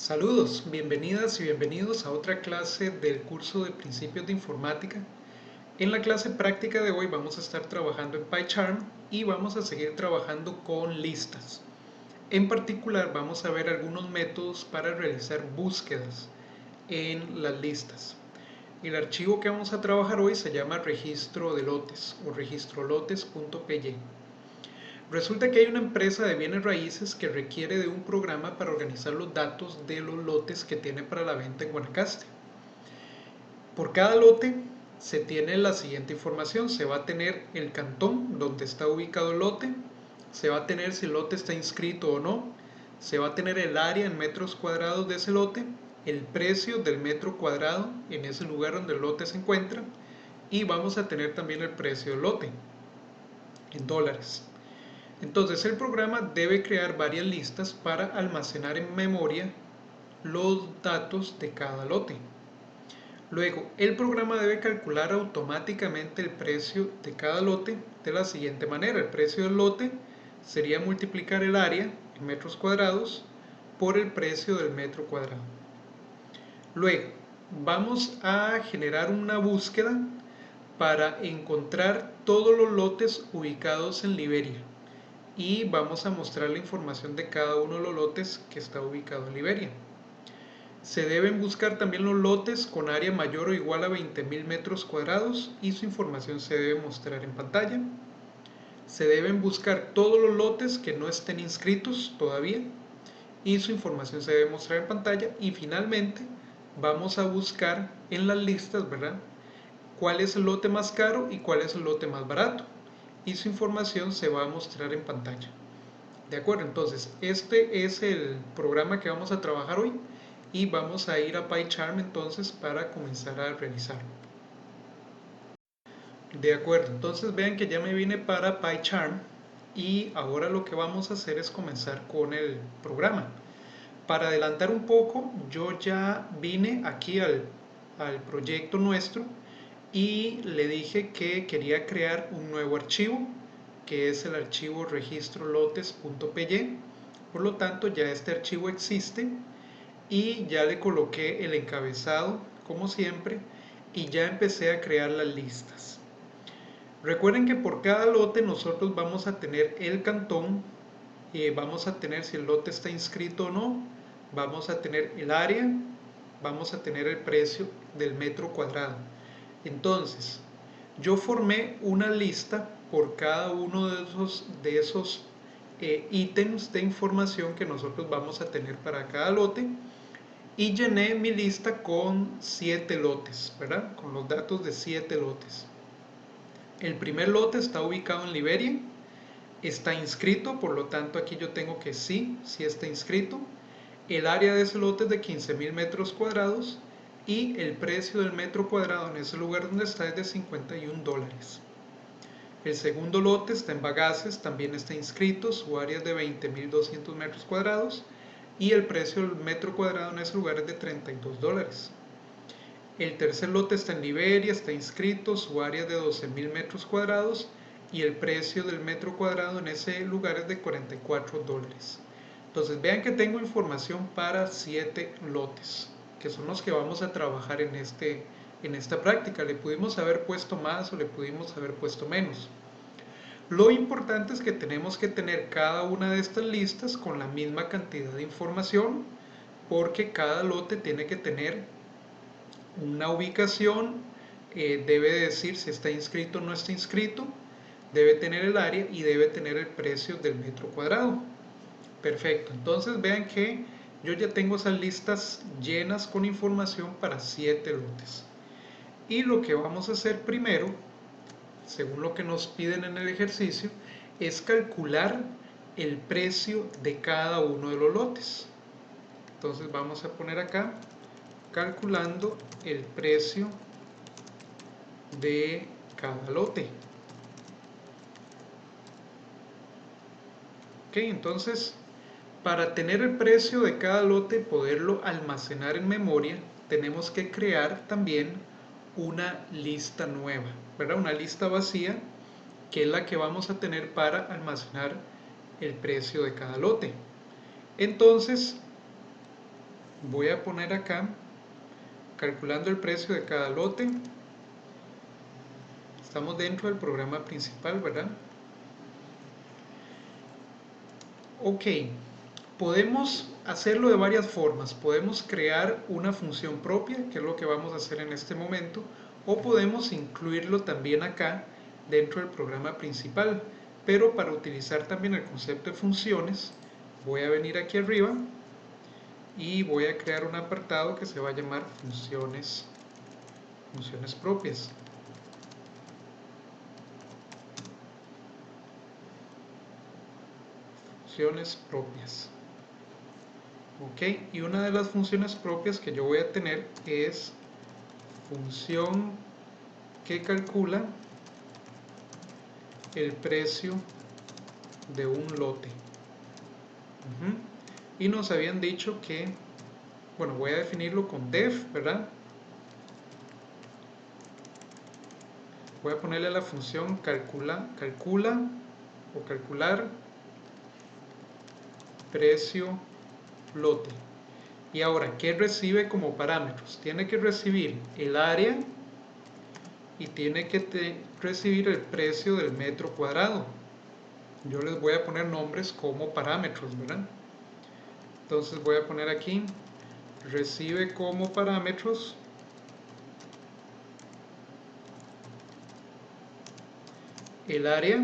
Saludos, bienvenidas y bienvenidos a otra clase del curso de Principios de Informática. En la clase práctica de hoy vamos a estar trabajando en PyCharm y vamos a seguir trabajando con listas. En particular vamos a ver algunos métodos para realizar búsquedas en las listas. El archivo que vamos a trabajar hoy se llama registro de lotes o registrolotes.py. Resulta que hay una empresa de bienes raíces que requiere de un programa para organizar los datos de los lotes que tiene para la venta en Guanacaste. Por cada lote se tiene la siguiente información: se va a tener el cantón donde está ubicado el lote, se va a tener si el lote está inscrito o no, se va a tener el área en metros cuadrados de ese lote, el precio del metro cuadrado en ese lugar donde el lote se encuentra, y vamos a tener también el precio del lote en dólares. Entonces el programa debe crear varias listas para almacenar en memoria los datos de cada lote. Luego, el programa debe calcular automáticamente el precio de cada lote de la siguiente manera. El precio del lote sería multiplicar el área en metros cuadrados por el precio del metro cuadrado. Luego, vamos a generar una búsqueda para encontrar todos los lotes ubicados en Liberia. Y vamos a mostrar la información de cada uno de los lotes que está ubicado en Liberia. Se deben buscar también los lotes con área mayor o igual a 20.000 metros cuadrados y su información se debe mostrar en pantalla. Se deben buscar todos los lotes que no estén inscritos todavía y su información se debe mostrar en pantalla. Y finalmente vamos a buscar en las listas, ¿verdad?, cuál es el lote más caro y cuál es el lote más barato, y su información se va a mostrar en pantalla. De acuerdo, entonces este es el programa que vamos a trabajar hoy y vamos a ir a PyCharm entonces para comenzar a realizarlo. De acuerdo, entonces vean que ya me vine para PyCharm y ahora lo que vamos a hacer es comenzar con el programa. Para adelantar un poco, yo ya vine aquí al proyecto nuestro y le dije que quería crear un nuevo archivo, que es el archivo registrolotes.py. Por lo tanto, ya este archivo existe y ya le coloqué el encabezado como siempre y ya empecé a crear las listas. Recuerden que por cada lote nosotros vamos a tener el cantón, vamos a tener si el lote está inscrito o no, vamos a tener el área, vamos a tener el precio del metro cuadrado. Entonces, yo formé una lista por cada uno de esos ítems de información que nosotros vamos a tener para cada lote y llené mi lista con 7 lotes, ¿verdad? Con los datos de 7 lotes. El primer lote está ubicado en Liberia, está inscrito, por lo tanto aquí yo tengo que sí está inscrito. El área de ese lote es de 15.000 metros cuadrados y el precio del metro cuadrado en ese lugar donde está es de $51. El segundo lote está en Bagaces, también está inscrito, su área es de 20.200 metros cuadrados y el precio del metro cuadrado en ese lugar es de $32. El tercer lote está en Liberia, está inscrito, su área es de 12.000 metros cuadrados y el precio del metro cuadrado en ese lugar es de $44. Entonces vean que tengo información para 7 lotes, que son los que vamos a trabajar en esta práctica. Le pudimos haber puesto más o le pudimos haber puesto menos. Lo importante es que tenemos que tener cada una de estas listas con la misma cantidad de información, porque cada lote tiene que tener una ubicación, debe decir si está inscrito o no está inscrito, debe tener el área y debe tener el precio del metro cuadrado. Perfecto, entonces vean que yo ya tengo esas listas llenas con información para 7 lotes. Y lo que vamos a hacer primero, según lo que nos piden en el ejercicio, es calcular el precio de cada uno de los lotes. Entonces vamos a poner acá, calculando el precio de cada lote. Ok, entonces para tener el precio de cada lote, poderlo almacenar en memoria, tenemos que crear también una lista nueva, ¿verdad? Una lista vacía, que es la que vamos a tener para almacenar el precio de cada lote. Entonces, voy a poner acá, calculando el precio de cada lote. Estamos dentro del programa principal, ¿verdad? Ok, podemos hacerlo de varias formas. Podemos crear una función propia, que es lo que vamos a hacer en este momento, o podemos incluirlo también acá dentro del programa principal. Pero para utilizar también el concepto de funciones, voy a venir aquí arriba y voy a crear un apartado que se va a llamar funciones propias. Funciones propias. Ok, y una de las funciones propias que yo voy a tener es función que calcula el precio de un lote. Y nos habían dicho que, bueno, voy a definirlo con def, ¿verdad? Voy a ponerle a la función calcular precio lote. Y ahora, ¿qué recibe como parámetros? Tiene que recibir el área y tiene que recibir el precio del metro cuadrado. Yo les voy a poner nombres como parámetros, ¿verdad? Entonces voy a poner aquí, recibe como parámetros el área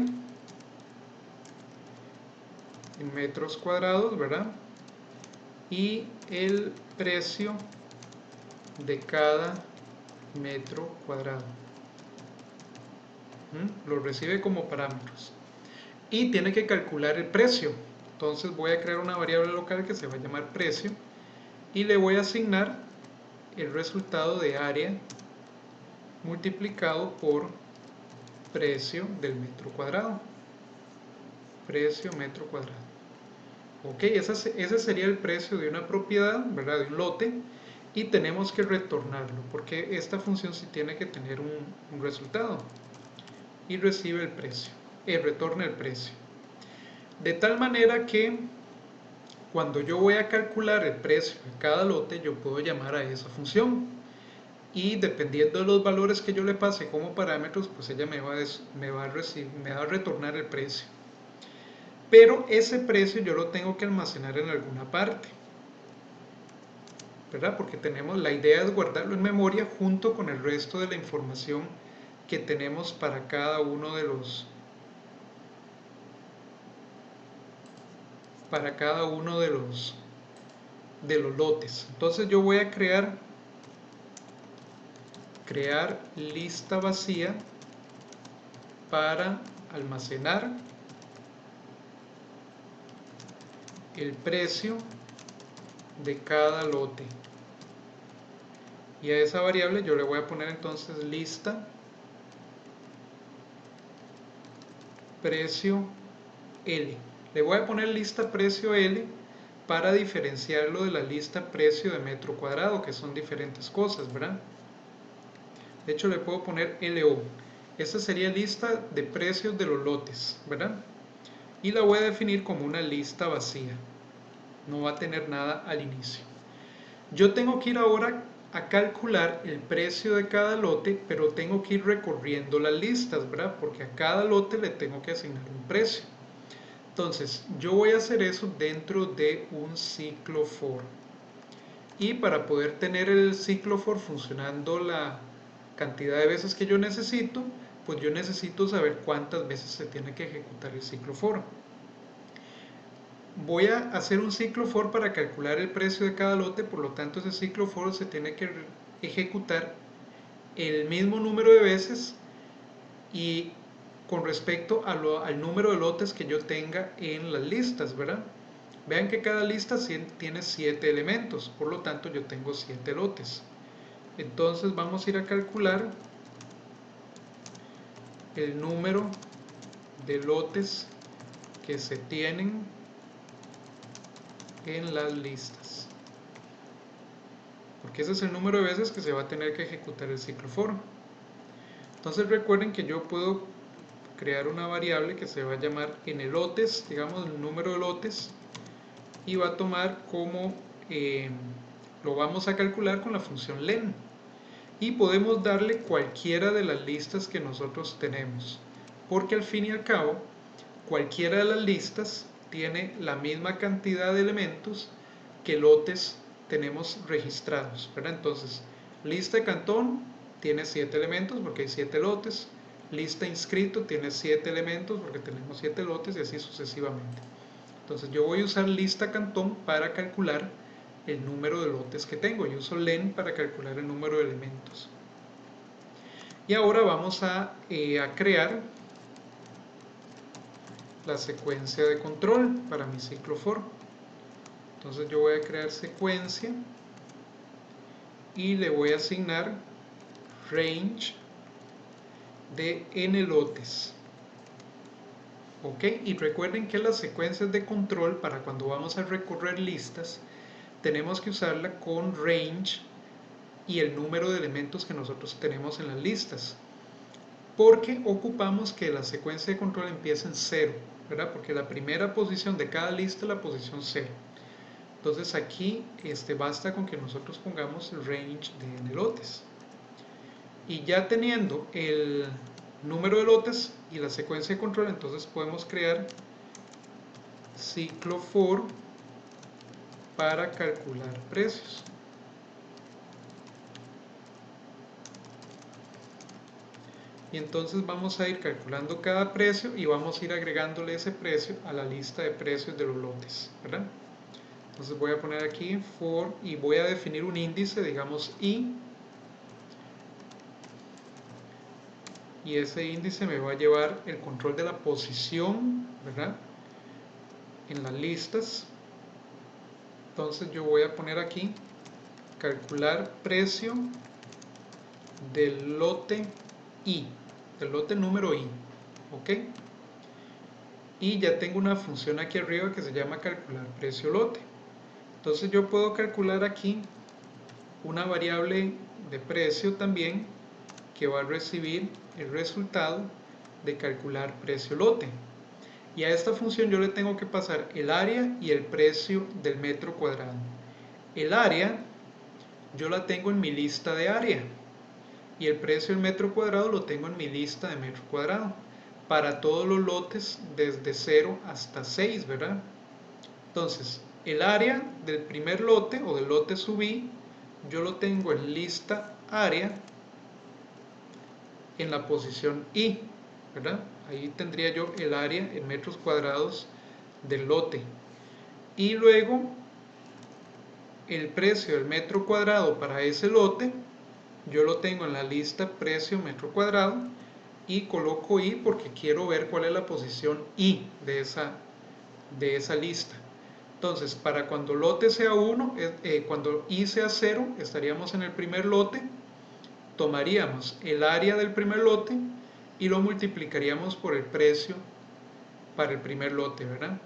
en metros cuadrados, ¿verdad? Y el precio de cada metro cuadrado. Lo recibe como parámetros. Y tiene que calcular el precio. Entonces voy a crear una variable local que se va a llamar precio y le voy a asignar el resultado de área multiplicado por precio del metro cuadrado. Precio metro cuadrado. Ok, ese sería el precio de una propiedad, ¿verdad? De un lote. Y tenemos que retornarlo, porque esta función sí tiene que tener un resultado. Y recibe el precio, retorna el precio. De tal manera que cuando yo voy a calcular el precio de cada lote, yo puedo llamar a esa función. Y dependiendo de los valores que yo le pase como parámetros, pues ella me va a retornar el precio. Pero ese precio yo lo tengo que almacenar en alguna parte, ¿verdad? Porque la idea es guardarlo en memoria junto con el resto de la información que tenemos para cada uno de los lotes. Entonces yo voy a crear lista vacía para almacenar el precio de cada lote. Y a esa variable yo le voy a poner entonces lista precio L. Le voy a poner lista precio L para diferenciarlo de la lista precio de metro cuadrado, que son diferentes cosas, ¿verdad? De hecho le puedo poner LO. Esta sería lista de precios de los lotes, ¿verdad? Y la voy a definir como una lista vacía. No va a tener nada al inicio. Yo tengo que ir ahora a calcular el precio de cada lote, pero tengo que ir recorriendo las listas, ¿verdad? Porque a cada lote le tengo que asignar un precio. Entonces, yo voy a hacer eso dentro de un ciclo for. Y para poder tener el ciclo for funcionando la cantidad de veces que yo necesito, pues yo necesito saber cuántas veces se tiene que ejecutar el ciclo for. Voy a hacer un ciclo for para calcular el precio de cada lote, por lo tanto ese ciclo for se tiene que ejecutar el mismo número de veces y con respecto al número de lotes que yo tenga en las listas, ¿verdad? Vean que cada lista tiene 7 elementos, por lo tanto yo tengo 7 lotes. Entonces vamos a ir a calcular el número de lotes que se tienen en las listas, porque ese es el número de veces que se va a tener que ejecutar el ciclo for. Entonces recuerden que yo puedo crear una variable que se va a llamar nlotes, digamos el número de lotes, y va a tomar como lo vamos a calcular con la función len. Y podemos darle cualquiera de las listas que nosotros tenemos, porque al fin y al cabo, cualquiera de las listas tiene la misma cantidad de elementos que lotes tenemos registrados, ¿verdad? Entonces, lista de cantón tiene 7 elementos porque hay 7 lotes, lista inscrito tiene 7 elementos porque tenemos 7 lotes y así sucesivamente. Entonces yo voy a usar lista cantón para calcular el número de lotes que tengo. Yo uso len para calcular el número de elementos. Y ahora vamos a crear la secuencia de control para mi ciclo for. Entonces yo voy a crear secuencia y le voy a asignar range de n lotes. Ok, y recuerden que las secuencias de control, para cuando vamos a recorrer listas, tenemos que usarla con range y el número de elementos que nosotros tenemos en las listas, porque ocupamos que la secuencia de control empiece en 0, ¿verdad? Porque la primera posición de cada lista es la posición 0. Entonces aquí basta con que nosotros pongamos el range de n lotes. Y ya teniendo el número de lotes y la secuencia de control, entonces podemos crear ciclo for para calcular precios. Y entonces vamos a ir calculando cada precio y vamos a ir agregándole ese precio a la lista de precios de los lotes, ¿verdad? Entonces voy a poner aquí for y voy a definir un índice, digamos i, y ese índice me va a llevar el control de la posición, ¿verdad?, en las listas. Entonces yo voy a poner aquí calcular precio del lote i, del lote número i, ok, y ya tengo una función aquí arriba que se llama calcular precio lote. Entonces yo puedo calcular aquí una variable de precio también que va a recibir el resultado de calcular precio lote, y a esta función yo le tengo que pasar el área y el precio del metro cuadrado. El área yo la tengo en mi lista de área y el precio del metro cuadrado lo tengo en mi lista de metro cuadrado para todos los lotes desde 0 hasta 6, ¿verdad? Entonces el área del primer lote o del lote sub i yo lo tengo en lista área en la posición i, ¿verdad? Ahí tendría yo el área en metros cuadrados del lote, y luego el precio del metro cuadrado para ese lote yo lo tengo en la lista precio metro cuadrado y coloco i porque quiero ver cuál es la posición i de esa lista. Entonces para cuando lote sea 1, cuando i sea 0, estaríamos en el primer lote, tomaríamos el área del primer lote y lo multiplicaríamos por el precio para el primer lote, ¿verdad?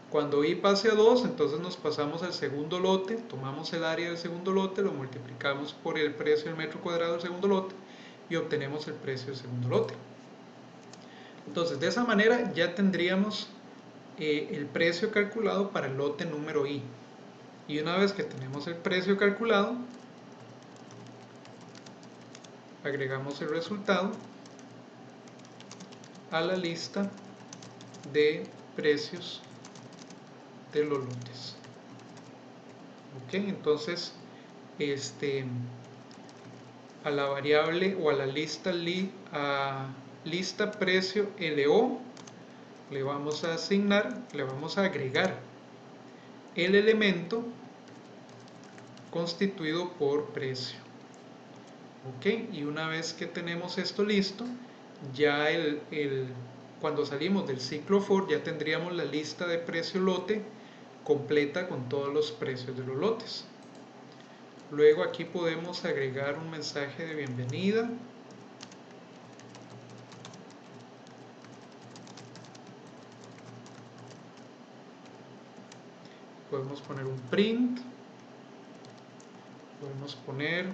Cuando i pase a 2, entonces nos pasamos al segundo lote, tomamos el área del segundo lote, lo multiplicamos por el precio del metro cuadrado del segundo lote y obtenemos el precio del segundo lote. Entonces de esa manera ya tendríamos el precio calculado para el lote número i. Y una vez que tenemos el precio calculado, agregamos el resultado a la lista de precios de los lotes. Ok, entonces a la variable o a la lista lista precio LO le vamos a asignar, le vamos a agregar el elemento constituido por precio. Ok, y una vez que tenemos esto listo, ya cuando salimos del ciclo for ya tendríamos la lista de precio lote completa con todos los precios de los lotes. Luego aquí podemos agregar un mensaje de bienvenida. Podemos poner un print. Podemos poner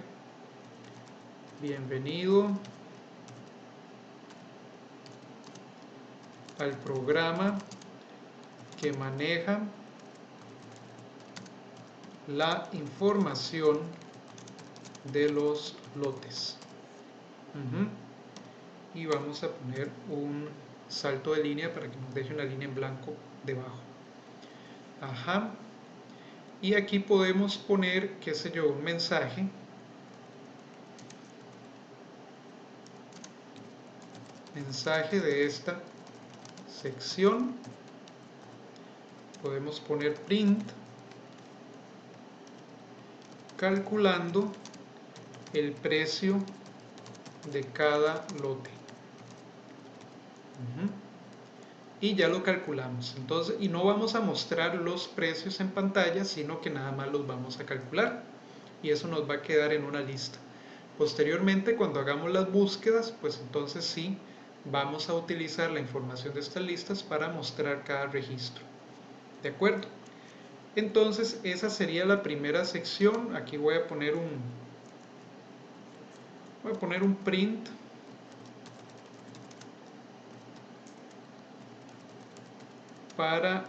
bienvenido al programa que maneja la información de los lotes. Y vamos a poner un salto de línea para que nos deje una línea en blanco debajo. Y aquí podemos poner, qué sé yo, un mensaje. Mensaje de esta sección. Podemos poner print calculando el precio de cada lote. Y ya lo calculamos. Entonces, y no vamos a mostrar los precios en pantalla, sino que nada más los vamos a calcular. Y eso nos va a quedar en una lista. Posteriormente, cuando hagamos las búsquedas, pues entonces sí, vamos a utilizar la información de estas listas para mostrar cada registro. ¿De acuerdo? Entonces, esa sería la primera sección. Aquí voy a poner un print. Para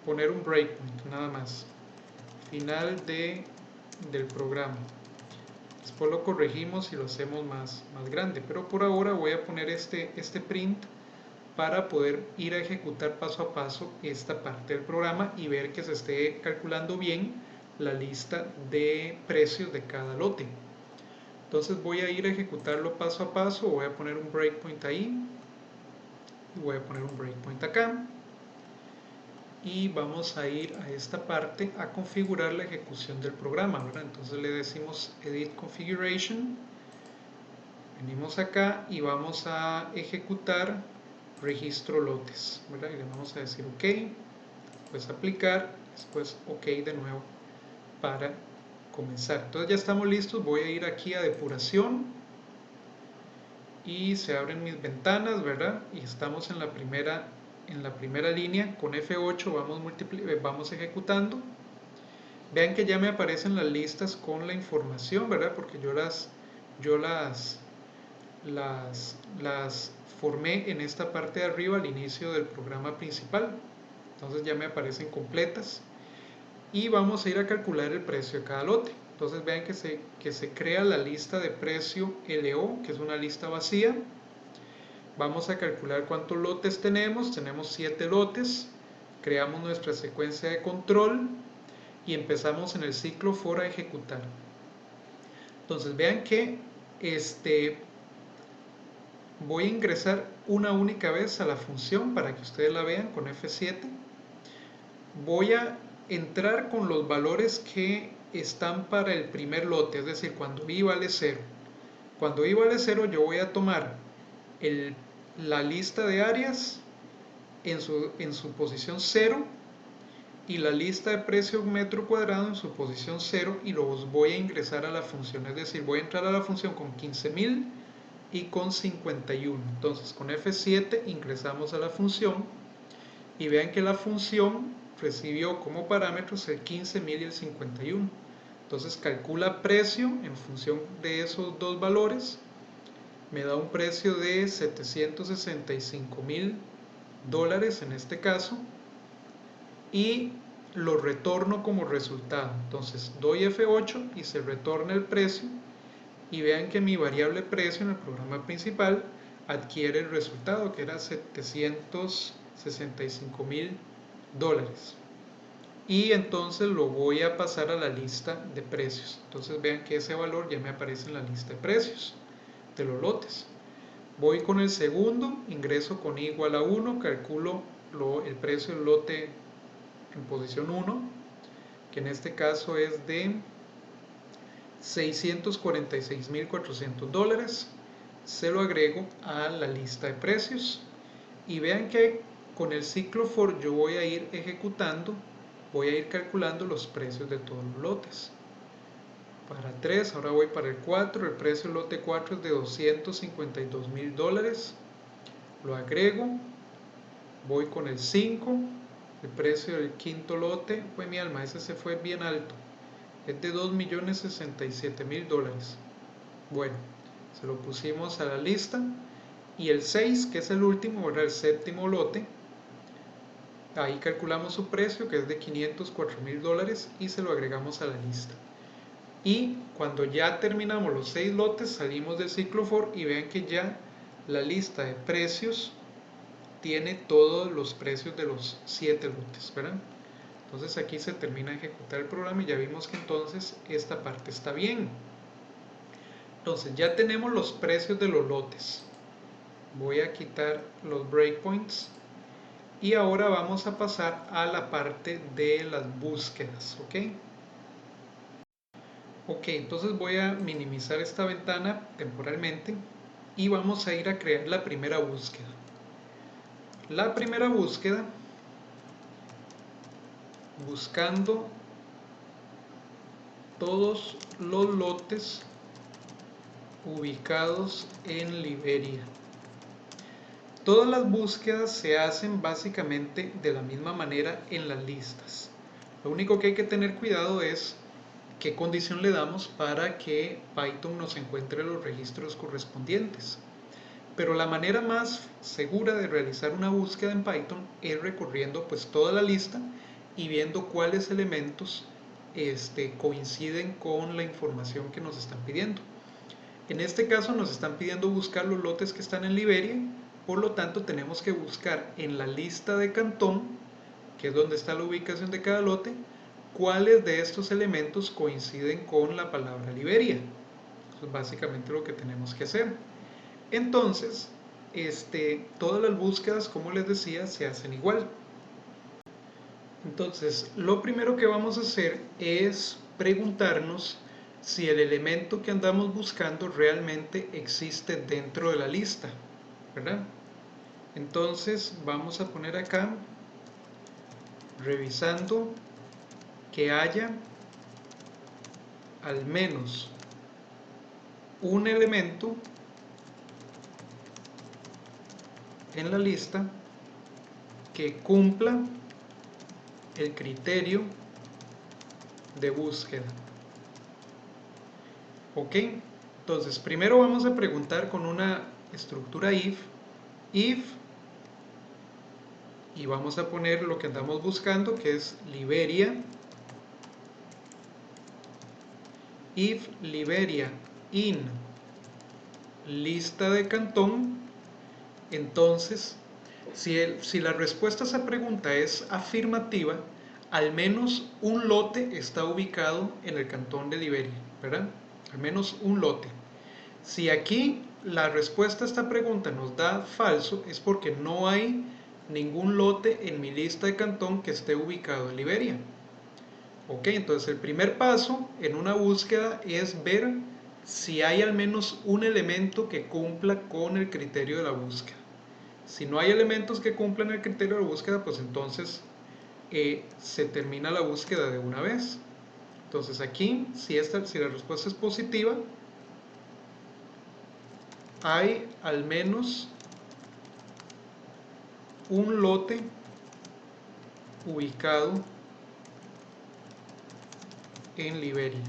poner un breakpoint, nada más. Final del programa. Después lo corregimos y lo hacemos más grande. Pero por ahora voy a poner este print para poder ir a ejecutar paso a paso esta parte del programa y ver que se esté calculando bien la lista de precios de cada lote. Entonces voy a ir a ejecutarlo paso a paso. Voy a poner un breakpoint ahí. Y voy a poner un breakpoint acá. Y vamos a ir a esta parte a configurar la ejecución del programa, ¿verdad? Entonces le decimos Edit Configuration. Venimos acá y vamos a ejecutar registro lotes, ¿verdad? Y le vamos a decir OK, después aplicar, después OK de nuevo para comenzar. Entonces ya estamos listos. Voy a ir aquí a depuración y se abren mis ventanas, ¿verdad? Y estamos en la primera línea. Con F8 vamos ejecutando. Vean que ya me aparecen las listas con la información, ¿verdad? Porque yo las formé en esta parte de arriba al inicio del programa principal. Entonces ya me aparecen completas. Y vamos a ir a calcular el precio de cada lote. Entonces vean que se crea la lista de precio LO, que es una lista vacía. Vamos a calcular cuántos lotes tenemos. Tenemos 7 lotes. Creamos nuestra secuencia de control y empezamos en el ciclo for a ejecutar. Entonces vean que voy a ingresar una única vez a la función para que ustedes la vean con F7. Voy a entrar con los valores que están para el primer lote, es decir, cuando i vale 0. Cuando i vale 0 yo voy a tomar la lista de áreas en su posición 0 y la lista de precio metro cuadrado en su posición 0 y los voy a ingresar a la función, es decir, voy a entrar a la función con 15.000 y con 51. Entonces con F7 ingresamos a la función y vean que la función recibió como parámetros el 15.000 y el 51. Entonces calcula precio en función de esos dos valores. Me da un precio de $765.000 en este caso y lo retorno como resultado. Entonces doy F8 y se retorna el precio y vean que mi variable precio en el programa principal adquiere el resultado que era $765.000 y entonces lo voy a pasar a la lista de precios. Entonces vean que ese valor ya me aparece en la lista de precios de los lotes. Voy con el segundo, ingreso con i igual a 1, calculo el precio del lote en posición 1, que en este caso es de $646.400. Se lo agrego a la lista de precios y vean que con el ciclo for yo voy a ir ejecutando, voy a ir calculando los precios de todos los lotes. Para 3, ahora voy para el 4, el precio del lote 4 es de $252.000, lo agrego, voy con el 5, el precio del quinto lote, pues mi alma, ese se fue bien alto, es de $2.067.000. Bueno, se lo pusimos a la lista. Y el 6, que es el último, ¿verdad? El séptimo lote, Ahí calculamos su precio, que es de $504,000, y se lo agregamos a la lista. Y cuando ya terminamos los 6 lotes, salimos del ciclo for y vean que ya la lista de precios tiene todos los precios de los 7 lotes, ¿verdad? Entonces aquí se termina de ejecutar el programa y ya vimos que entonces esta parte está bien. Entonces ya tenemos los precios de los lotes. Voy a quitar los breakpoints y ahora vamos a pasar a la parte de las búsquedas, ¿ok? Ok, entonces voy a minimizar esta ventana temporalmente y vamos a ir a crear la primera búsqueda. La primera búsqueda, buscando todos los lotes ubicados en Liberia. Todas las búsquedas se hacen básicamente de la misma manera en las listas. Lo único que hay que tener cuidado es qué condición le damos para que Python nos encuentre los registros correspondientes. Pero la manera más segura de realizar una búsqueda en Python es recorriendo pues toda la lista y viendo cuáles elementos coinciden con la información que nos están pidiendo. En este caso nos están pidiendo buscar los lotes que están en Liberia, por lo tanto tenemos que buscar en la lista de Cantón, que es donde está la ubicación de cada lote, cuáles de estos elementos coinciden con la palabra Liberia. Eso es básicamente lo que tenemos que hacer. Entonces, todas las búsquedas, como les decía, se hacen igual. Entonces, lo primero que vamos a hacer es preguntarnos si el elemento que andamos buscando realmente existe dentro de la lista, ¿verdad? Entonces, vamos a poner acá, revisando que haya al menos un elemento en la lista que cumpla el criterio de búsqueda. Ok, entonces primero vamos a preguntar con una estructura if, y vamos a poner lo que andamos buscando, que es Liberia. If Liberia in lista de Cantón, entonces si la respuesta a esa pregunta es afirmativa, al menos un lote está ubicado en el cantón de Liberia, ¿verdad? Al menos un lote. Si aquí la respuesta a esta pregunta nos da falso, es porque no hay ningún lote en mi lista de cantón que esté ubicado en Liberia. Ok, entonces el primer paso en una búsqueda es ver si hay al menos un elemento que cumpla con el criterio de la búsqueda. Si no hay elementos que cumplan el criterio de búsqueda, pues entonces se termina la búsqueda de una vez. Entonces aquí, si la respuesta es positiva, hay al menos un lote ubicado en Liberia.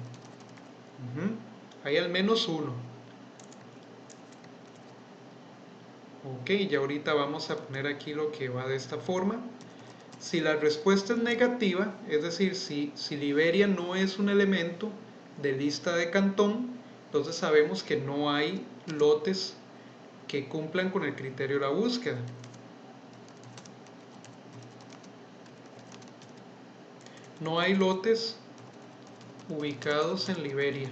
Hay al menos uno. Ok, y ahorita vamos a poner aquí lo que va de esta forma. Si la respuesta es negativa, es decir, si Liberia no es un elemento de lista de cantón, entonces sabemos que no hay lotes que cumplan con el criterio de la búsqueda. No hay lotes ubicados en Liberia.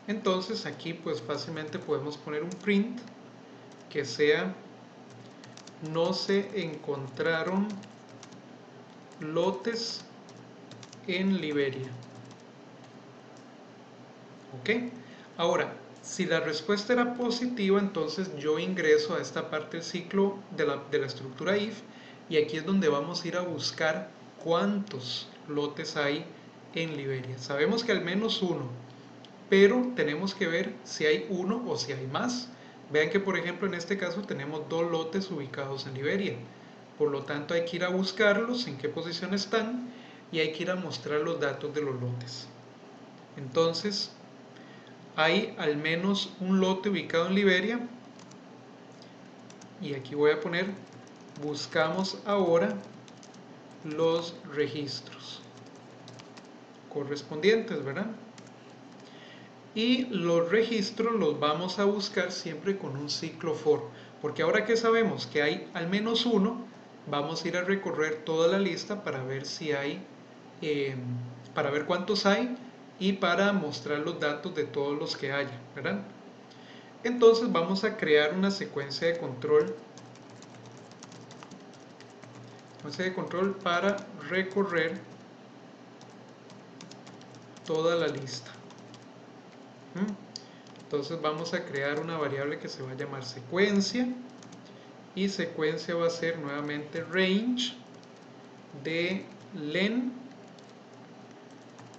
Entonces aquí pues fácilmente podemos poner un print que sea no se encontraron lotes en Liberia. Ok, ahora si la respuesta era positiva, entonces yo ingreso a esta parte del ciclo de la estructura if, y aquí es donde vamos a ir a buscar cuántos lotes hay en Liberia. Sabemos que al menos uno, pero tenemos que ver si hay uno o si hay más. Vean que por ejemplo en este caso tenemos 2 lotes ubicados en Liberia, por lo tanto hay que ir a buscarlos, en qué posición están, y hay que ir a mostrar los datos de los lotes. Entonces hay al menos un lote ubicado en Liberia, y aquí voy a poner buscamos ahora los registros correspondientes, ¿verdad? Y los registros los vamos a buscar siempre con un ciclo for, porque ahora que sabemos que hay al menos uno, vamos a ir a recorrer toda la lista para ver si hay, para ver cuántos hay y para mostrar los datos de todos los que haya, ¿verdad? Entonces vamos a crear una secuencia de control para recorrer toda la lista. Entonces vamos a crear una variable que se va a llamar secuencia, y secuencia va a ser nuevamente range de len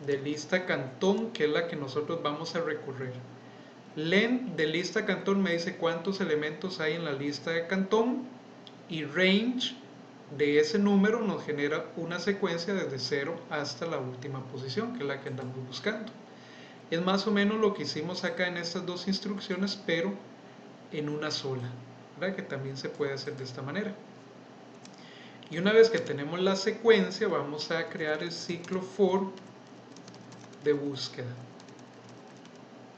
de lista cantón, que es la que nosotros vamos a recorrer. Len de lista cantón me dice cuántos elementos hay en la lista de cantón, y range de ese número nos genera una secuencia desde 0 hasta la última posición, que es la que andamos buscando. Es más o menos lo que hicimos acá en estas dos instrucciones, pero en una sola, ¿verdad? Que también se puede hacer de esta manera. Y una vez que tenemos la secuencia, vamos a crear el ciclo for de búsqueda,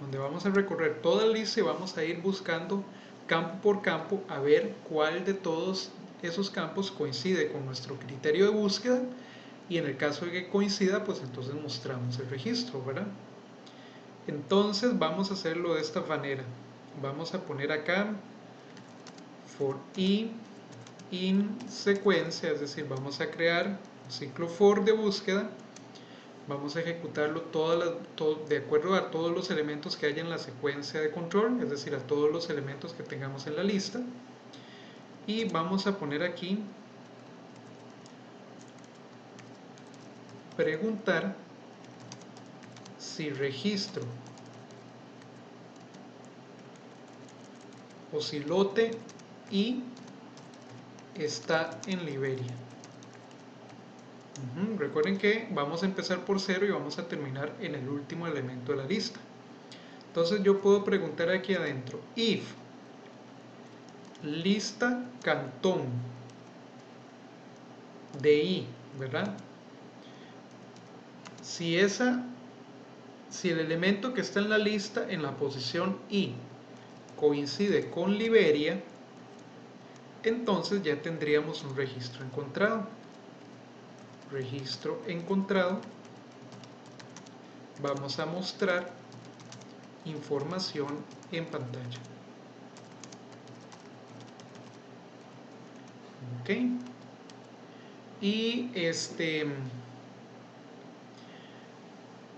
donde vamos a recorrer toda la lista y vamos a ir buscando campo por campo a ver cuál de todos esos campos coincide con nuestro criterio de búsqueda, y en el caso de que coincida, pues entonces mostramos el registro, ¿verdad? Entonces vamos a hacerlo de esta manera. Vamos a poner acá for i in secuencia, es decir, vamos a crear un ciclo for de búsqueda. Vamos a ejecutarlo de acuerdo a todos los elementos que haya en la secuencia de control, es decir, a todos los elementos que tengamos en la lista. Y vamos a poner aquí preguntar si registro o si lote i está en Liberia. Recuerden que vamos a empezar por 0 y vamos a terminar en el último elemento de la lista. Entonces yo puedo preguntar aquí adentro, if lista cantón de i, ¿verdad? Si el elemento que está en la lista en la posición i coincide con Liberia, entonces ya tendríamos un registro encontrado. Registro encontrado. Vamos a mostrar información en pantalla. Ok. Y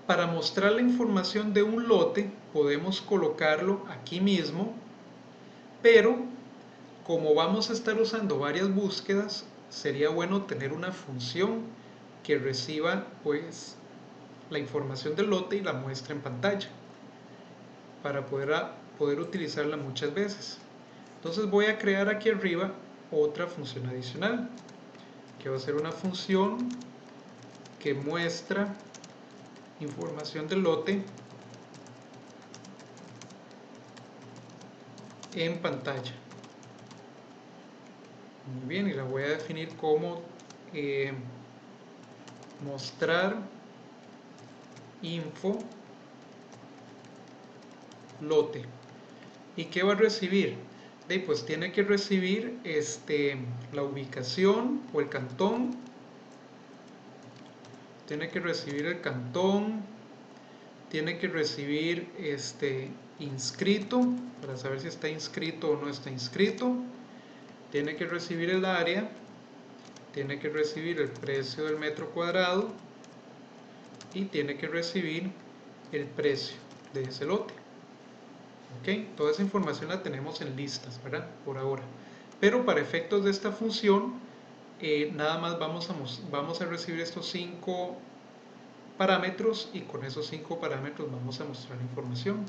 para mostrar la información de un lote podemos colocarlo aquí mismo, pero como vamos a estar usando varias búsquedas, sería bueno tener una función que reciba pues la información del lote y la muestre en pantalla para poder utilizarla muchas veces. Entonces voy a crear aquí arriba otra función adicional, que va a ser una función que muestra información del lote en pantalla. Muy bien, y la voy a definir como mostrar info lote. ¿Y qué va a recibir? Pues tiene que recibir la ubicación o el cantón, tiene que recibir el cantón, tiene que recibir inscrito, para saber si está inscrito o no está inscrito, tiene que recibir el área, tiene que recibir el precio del metro cuadrado y tiene que recibir el precio de ese lote. Ok, toda esa información la tenemos en listas, ¿verdad? Por ahora. Pero para efectos de esta función, nada más vamos a recibir estos 5 parámetros, y con esos 5 parámetros vamos a mostrar información.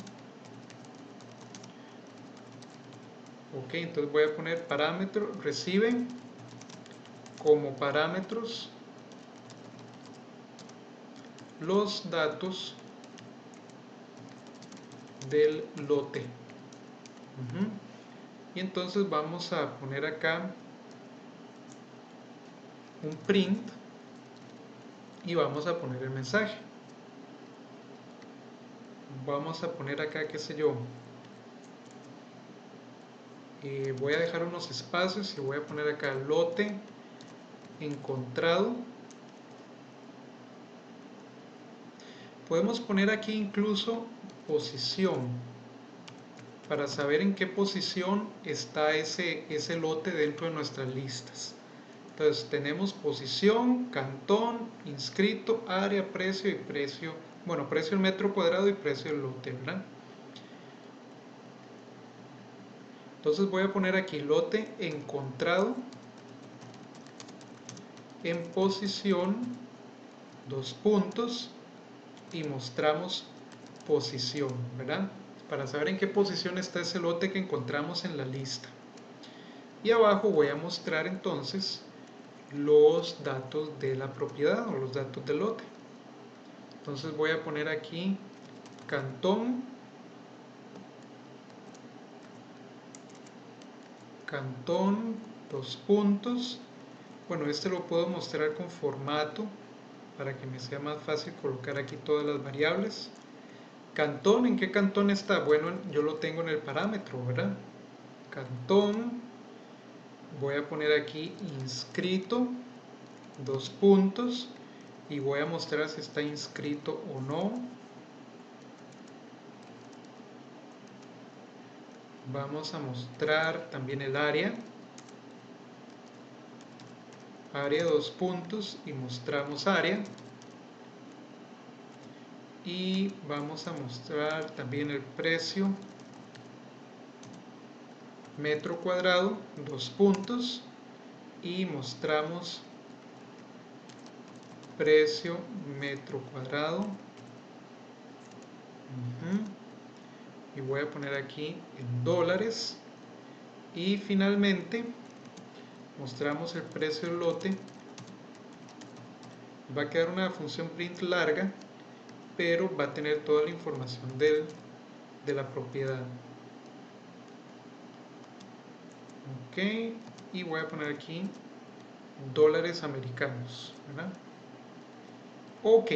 Ok, entonces voy a poner parámetro, recibe como parámetros los datos del lote. Y entonces vamos a poner acá un print y vamos a poner el mensaje. Vamos a poner acá, qué sé yo, voy a dejar unos espacios y voy a poner acá lote encontrado. Podemos poner aquí incluso posición para saber en qué posición está ese lote dentro de nuestras listas. Entonces tenemos posición, cantón, inscrito, área, precio y precio, bueno, precio del metro cuadrado y precio del lote, ¿verdad? Entonces voy a poner aquí lote encontrado en posición, dos puntos, y mostramos posición, ¿verdad? Para saber en qué posición está ese lote que encontramos en la lista. Y abajo voy a mostrar entonces los datos de la propiedad o los datos del lote. Entonces voy a poner aquí cantón, dos puntos. Bueno, este lo puedo mostrar con formato para que me sea más fácil colocar aquí todas las variables. Cantón, ¿en qué cantón está? Bueno, yo lo tengo en el parámetro, ¿verdad? Cantón, voy a poner aquí inscrito, dos puntos, y voy a mostrar si está inscrito o no. Vamos a mostrar también el área, dos puntos, y mostramos área. Y vamos a mostrar también el precio metro cuadrado, dos puntos, y mostramos precio metro cuadrado. Y voy a poner aquí en dólares. Y finalmente mostramos el precio del lote. Va a quedar una función print larga, pero va a tener toda la información de la propiedad. Ok, y voy a poner aquí dólares americanos, ¿verdad? Ok,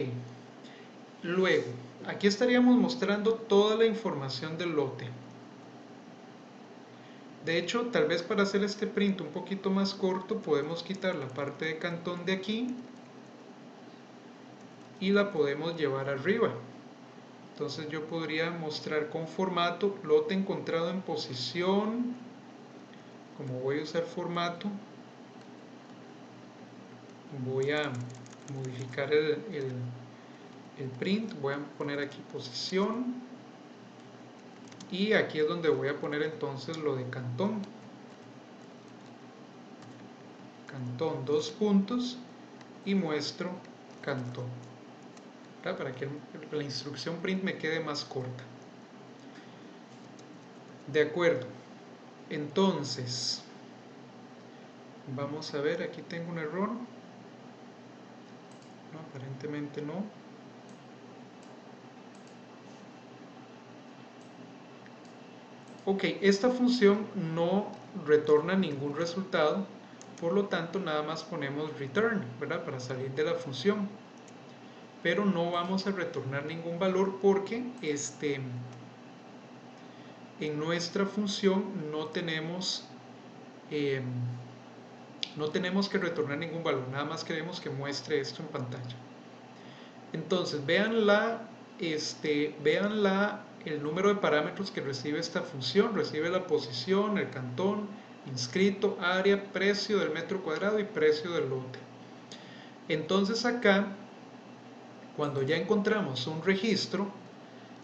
luego aquí estaríamos mostrando toda la información del lote. De hecho, tal vez para hacer este print un poquito más corto podemos quitar la parte de cantón de aquí y la podemos llevar arriba. Entonces yo podría mostrar con formato lote encontrado en posición. Como voy a usar formato, voy a modificar el print, voy a poner aquí posición, y aquí es donde voy a poner entonces lo de cantón. Cantón, dos puntos, y muestro cantón, ¿verdad? Para que la instrucción print me quede más corta. De acuerdo, entonces vamos a ver, aquí tengo un error. No, aparentemente no. Ok, esta función no retorna ningún resultado, por lo tanto nada más ponemos return, ¿verdad? Para salir de la función. Pero no vamos a retornar ningún valor porque en nuestra función no tenemos que retornar ningún valor, nada más queremos que muestre esto en pantalla. Entonces vean el número de parámetros que recibe esta función. Recibe la posición, el cantón, inscrito, área, precio del metro cuadrado y precio del lote. Entonces acá, cuando ya encontramos un registro,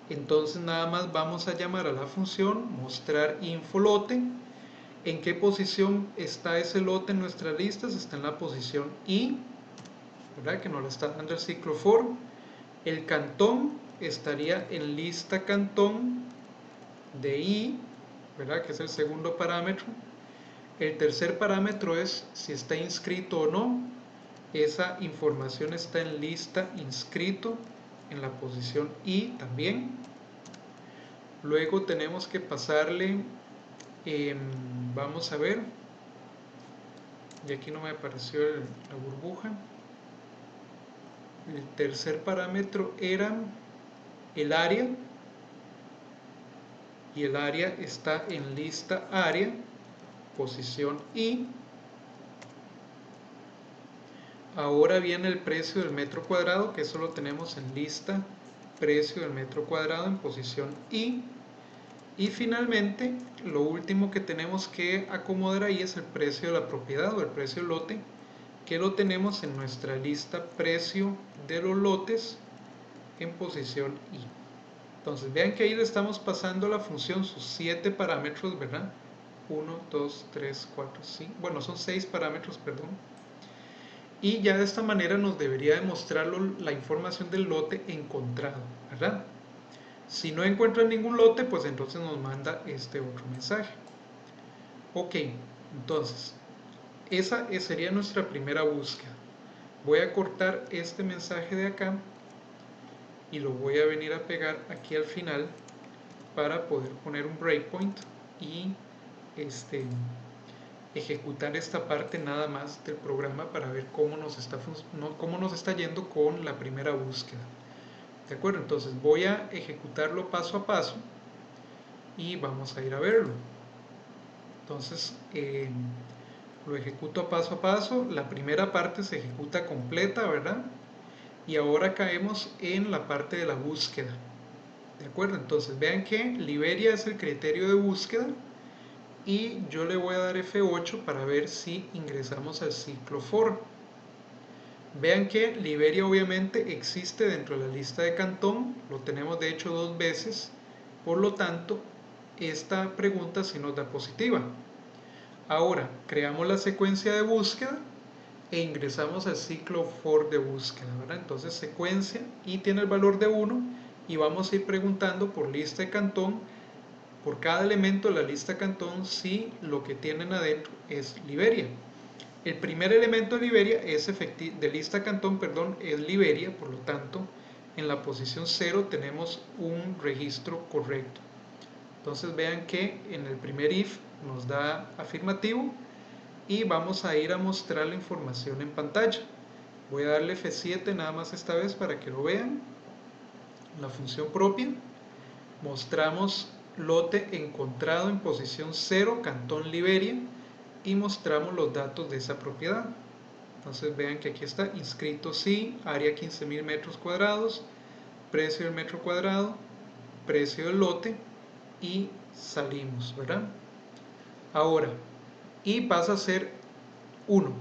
entonces nada más vamos a llamar a la función mostrar info lote. ¿En qué posición está ese lote en nuestras listas? Está en la posición I, ¿verdad? Que nos lo está dando el ciclo for. El cantón estaría en lista cantón de I, ¿verdad? Que es el segundo parámetro. El tercer parámetro es si está inscrito o no. Esa información está en lista inscrito en la posición I también. Luego tenemos que pasarle, vamos a ver, y aquí no me apareció la burbuja. El tercer parámetro era el área, y el área está en lista área, posición I. Ahora viene el precio del metro cuadrado, que eso lo tenemos en lista precio del metro cuadrado en posición I. Y finalmente, lo último que tenemos que acomodar ahí es el precio de la propiedad o el precio del lote, que lo tenemos en nuestra lista precio de los lotes en posición I. Entonces vean que ahí le estamos pasando la función sus 7 parámetros, ¿verdad? 1, 2, 3, 4, 5, bueno, son 6 parámetros, perdón. Y ya de esta manera nos debería demostrar la información del lote encontrado, ¿verdad? Si no encuentra ningún lote, pues entonces nos manda este otro mensaje. Ok, entonces, esa sería nuestra primera búsqueda. Voy a cortar este mensaje de acá y lo voy a venir a pegar aquí al final para poder poner un breakpoint y ejecutar esta parte nada más del programa para ver cómo nos está yendo con la primera búsqueda. ¿De acuerdo? Entonces voy a ejecutarlo paso a paso y vamos a ir a verlo. Entonces lo ejecuto paso a paso. La primera parte se ejecuta completa, ¿verdad? Y ahora caemos en la parte de la búsqueda. ¿De acuerdo? Entonces vean que Liberia es el criterio de búsqueda y yo le voy a dar F8 para ver si ingresamos al ciclo for. Vean que Liberia obviamente existe dentro de la lista de Cantón, lo tenemos de hecho 2 veces, por lo tanto esta pregunta sí nos da positiva. Ahora creamos la secuencia de búsqueda e ingresamos al ciclo for de búsqueda, ¿verdad? Entonces secuencia y tiene el valor de 1 y vamos a ir preguntando por lista de Cantón, por cada elemento de la lista Cantón, si lo que tienen adentro es Liberia. El primer elemento de Liberia de lista Cantón, perdón, es Liberia, por lo tanto, en la posición 0 tenemos un registro correcto. Entonces vean que en el primer if nos da afirmativo y vamos a ir a mostrar la información en pantalla. Voy a darle F7 nada más esta vez para que lo vean. La función propia. Mostramos lote encontrado en posición 0, Cantón Liberia, y mostramos los datos de esa propiedad. Entonces vean que aquí está inscrito sí, área 15.000 metros cuadrados, precio del metro cuadrado, precio del lote y salimos, ¿verdad? Ahora, y pasa a ser 1.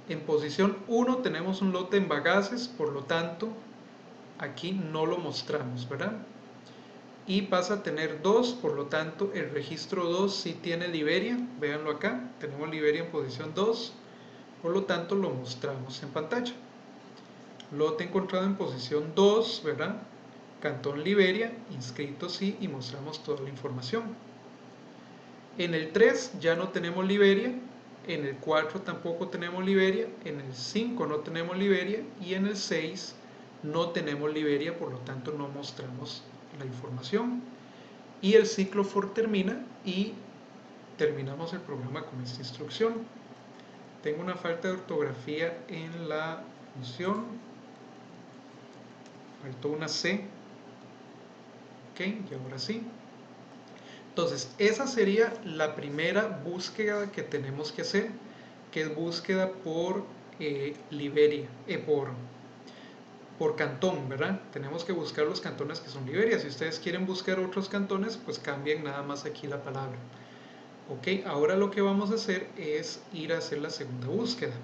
En posición 1 tenemos un lote en Bagaces, por lo tanto aquí no lo mostramos, ¿verdad? Y pasa a tener 2, por lo tanto el registro 2 sí tiene Liberia, véanlo acá, tenemos Liberia en posición 2, por lo tanto lo mostramos en pantalla. Lote encontrado en posición 2, ¿verdad? Cantón Liberia, inscrito sí, y mostramos toda la información. En el 3 ya no tenemos Liberia, en el 4 tampoco tenemos Liberia, en el 5 no tenemos Liberia y en el 6 no tenemos Liberia, por lo tanto no mostramos la información. Y el ciclo for termina y terminamos el programa con esta instrucción. Tengo una falta de ortografía en la función, faltó una C, ok, y ahora sí. Entonces esa sería la primera búsqueda que tenemos que hacer, que es búsqueda por Liberia, por cantón, ¿verdad? Tenemos que buscar los cantones que son Liberia. Si ustedes quieren buscar otros cantones, pues cambien nada más aquí la palabra. Ok, ahora lo que vamos a hacer es ir a hacer la segunda búsqueda.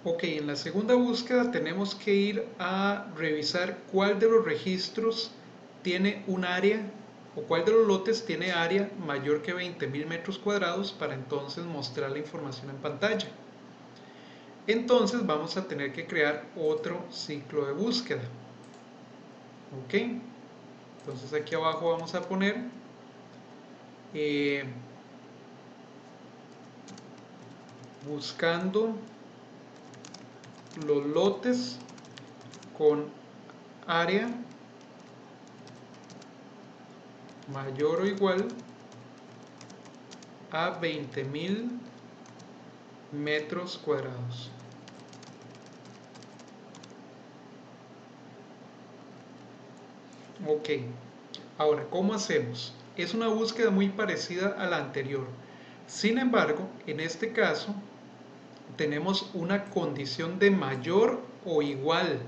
Ok, en la segunda búsqueda tenemos que ir a revisar cuál de los registros tiene un área o cuál de los lotes tiene área mayor que 20.000 metros cuadrados para entonces mostrar la información en pantalla. Entonces vamos a tener que crear otro ciclo de búsqueda. Ok, entonces aquí abajo vamos a poner buscando los lotes con área mayor o igual a 20.000 metros cuadrados. Ok, ahora, ¿cómo hacemos? Es una búsqueda muy parecida a la anterior. Sin embargo, en este caso, tenemos una condición de mayor o igual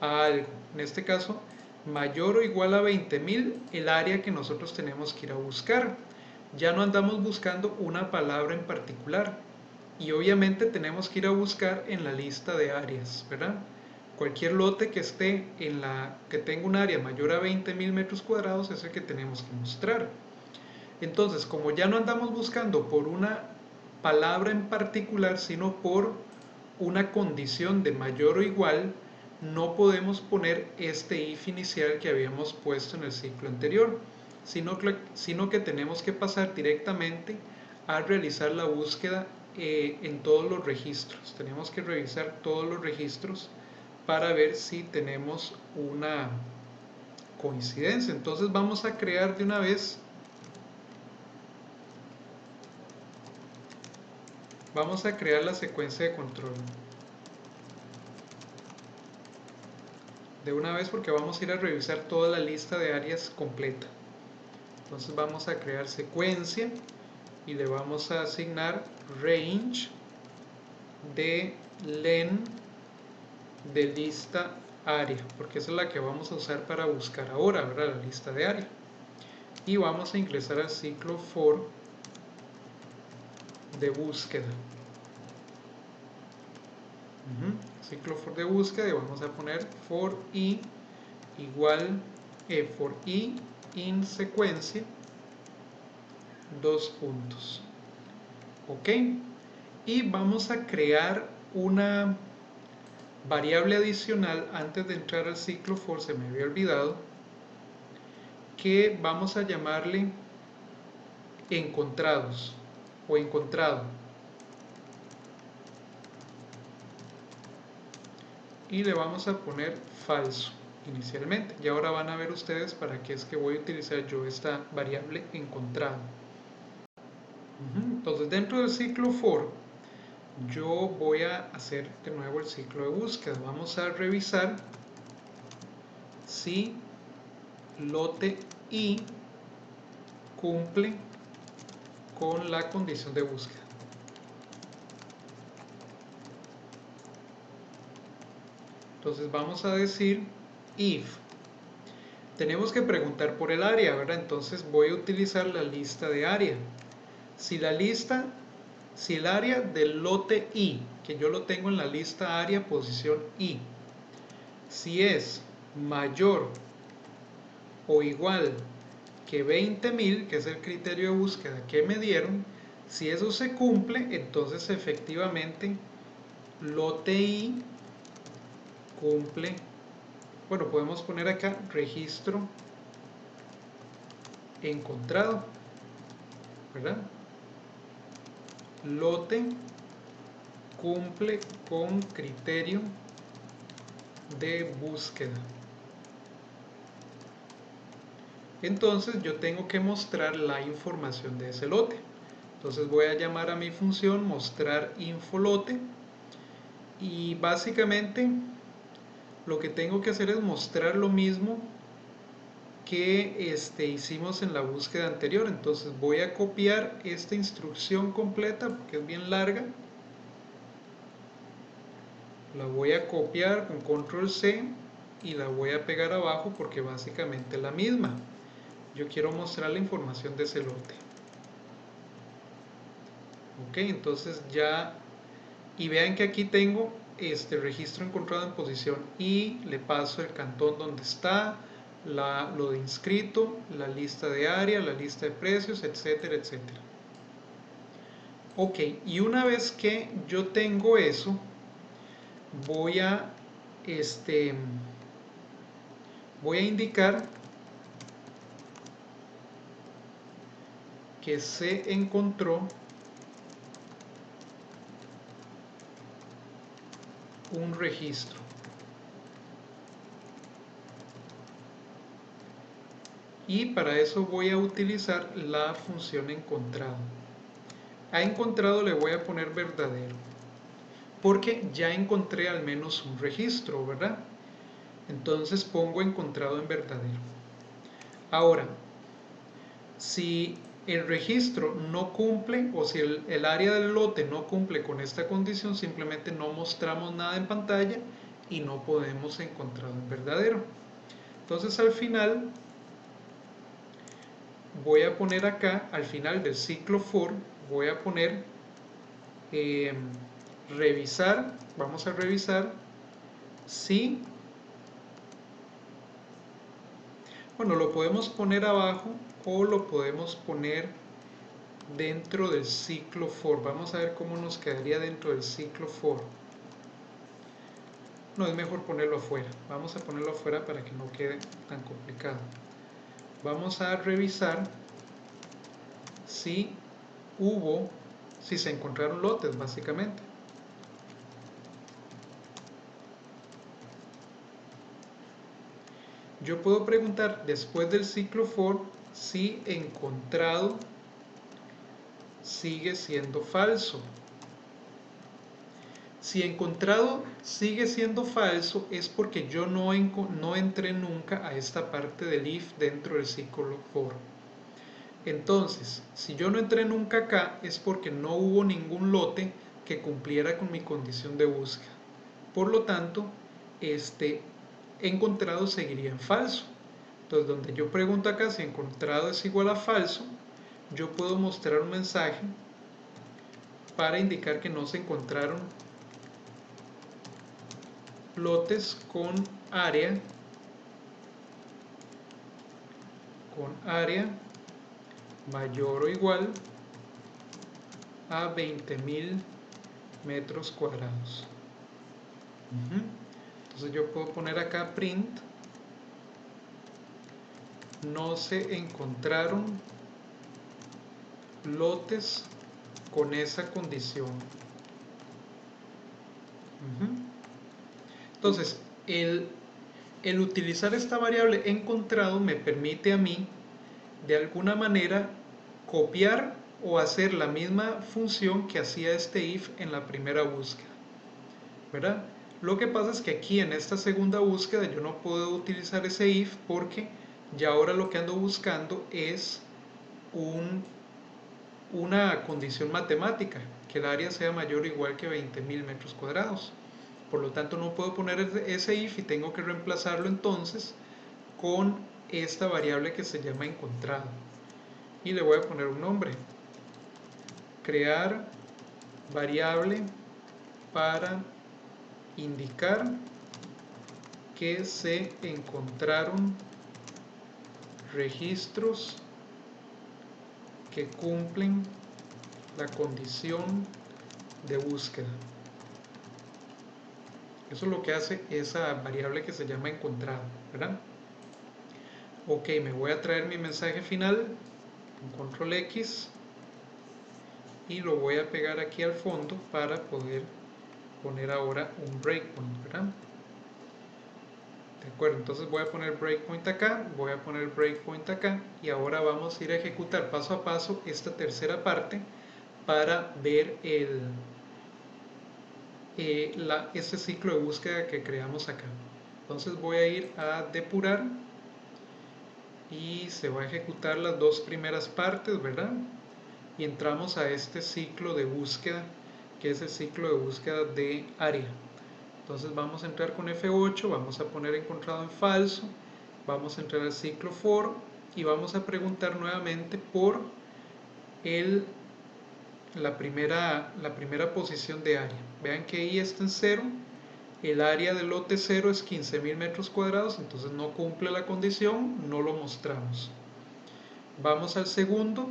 a algo. En este caso, mayor o igual a 20.000 el área que nosotros tenemos que ir a buscar. Ya no andamos buscando una palabra en particular. Y obviamente tenemos que ir a buscar en la lista de áreas, ¿verdad? Cualquier lote que esté que tenga un área mayor a 20.000 metros cuadrados es el que tenemos que mostrar. Entonces, como ya no andamos buscando por una palabra en particular, sino por una condición de mayor o igual, no podemos poner este if inicial que habíamos puesto en el ciclo anterior, sino que tenemos que pasar directamente a realizar la búsqueda en todos los registros. Tenemos que revisar todos los registros para ver si tenemos una coincidencia. Entonces vamos a crear de una vez, vamos a crear la secuencia de control. De una vez porque vamos a ir a revisar toda la lista de áreas completa. Entonces vamos a crear secuencia y le vamos a asignar range de len de lista área, porque esa es la que vamos a usar para buscar ahora, ¿verdad? La lista de área. Y vamos a ingresar al ciclo for de búsqueda. Ciclo for de búsqueda y vamos a poner for i igual for i in secuencia dos puntos. Ok, y vamos a crear una variable adicional antes de entrar al ciclo for, se me había olvidado, que vamos a llamarle encontrados o encontrado, y le vamos a poner falso inicialmente. Y ahora van a ver ustedes para qué es que voy a utilizar yo esta variable encontrado. Entonces dentro del ciclo for yo voy a hacer de nuevo el ciclo de búsqueda. Vamos a revisar si lote i cumple con la condición de búsqueda. Entonces vamos a decir if. Tenemos que preguntar por el área, ¿verdad? Entonces voy a utilizar la lista de área. Si el área del lote i, que yo lo tengo en la lista área posición i, si es mayor o igual que 20.000, que es el criterio de búsqueda que me dieron, si eso se cumple, entonces efectivamente lote i cumple. Bueno, podemos poner acá registro encontrado, ¿verdad? Lote cumple con criterio de búsqueda. Entonces yo tengo que mostrar la información de ese lote. Entonces voy a llamar a mi función mostrar infolote y básicamente lo que tengo que hacer es mostrar lo mismo que hicimos en la búsqueda anterior. Entonces voy a copiar esta instrucción completa porque es bien larga. La voy a copiar con control C y la voy a pegar abajo porque básicamente es la misma. Yo quiero mostrar la información de ese lote. Ok, entonces ya, y vean que aquí tengo este registro encontrado en posición y le paso el cantón donde está, lo de inscrito, la lista de área, la lista de precios, etcétera, etcétera. Ok, y una vez que yo tengo eso, voy a indicar que se encontró un registro. Y para eso voy a utilizar la función encontrado. A encontrado le voy a poner verdadero, porque ya encontré al menos un registro, ¿verdad? Entonces pongo encontrado en verdadero. Ahora, si el registro no cumple o si el área del lote no cumple con esta condición, simplemente no mostramos nada en pantalla y no podemos encontrado en verdadero. Entonces al final voy a poner acá, al final del ciclo for, voy a poner revisar, vamos a revisar si, bueno, lo podemos poner abajo o lo podemos poner dentro del ciclo for. Vamos a ver cómo nos quedaría dentro del ciclo for. No, es mejor ponerlo afuera. Vamos a ponerlo afuera para que no quede tan complicado. Vamos a revisar si si se encontraron lotes, básicamente. Yo puedo preguntar después del ciclo for si encontrado sigue siendo falso. Si encontrado sigue siendo falso es porque yo no entré nunca a esta parte del if dentro del ciclo for. Entonces, si yo no entré nunca acá es porque no hubo ningún lote que cumpliera con mi condición de búsqueda. Por lo tanto, este encontrado seguiría en falso. Entonces, donde yo pregunto acá si encontrado es igual a falso, yo puedo mostrar un mensaje para indicar que no se encontraron lotes con área mayor o igual a 20.000 metros cuadrados. Entonces yo puedo poner acá print, no se encontraron lotes con esa condición. Entonces, el utilizar esta variable encontrado me permite a mí, de alguna manera, copiar o hacer la misma función que hacía este if en la primera búsqueda, ¿verdad? Lo que pasa es que aquí en esta segunda búsqueda yo no puedo utilizar ese if porque ya ahora lo que ando buscando es una condición matemática, que el área sea mayor o igual que 20.000 metros cuadrados. Por lo tanto no puedo poner ese if y tengo que reemplazarlo entonces con esta variable que se llama encontrado. Y le voy a poner un nombre. Crear variable para indicar que se encontraron registros que cumplen la condición de búsqueda. Eso es lo que hace esa variable que se llama encontrado, ¿verdad? Ok, me voy a traer mi mensaje final con control X y lo voy a pegar aquí al fondo para poder poner ahora un breakpoint, ¿verdad? De acuerdo, entonces voy a poner breakpoint acá, voy a poner breakpoint acá y ahora vamos a ir a ejecutar paso a paso esta tercera parte para ver este ciclo de búsqueda que creamos acá. Entonces voy a ir a depurar y se va a ejecutar las dos primeras partes, ¿verdad? Y entramos a este ciclo de búsqueda, que es el ciclo de búsqueda de área. Entonces vamos a entrar con F8, vamos a poner encontrado en falso, vamos a entrar al ciclo for y vamos a preguntar nuevamente por la primera posición de área. Vean que ahí está en 0, el área del lote 0 es 15.000 metros cuadrados, entonces no cumple la condición, no lo mostramos. Vamos al segundo,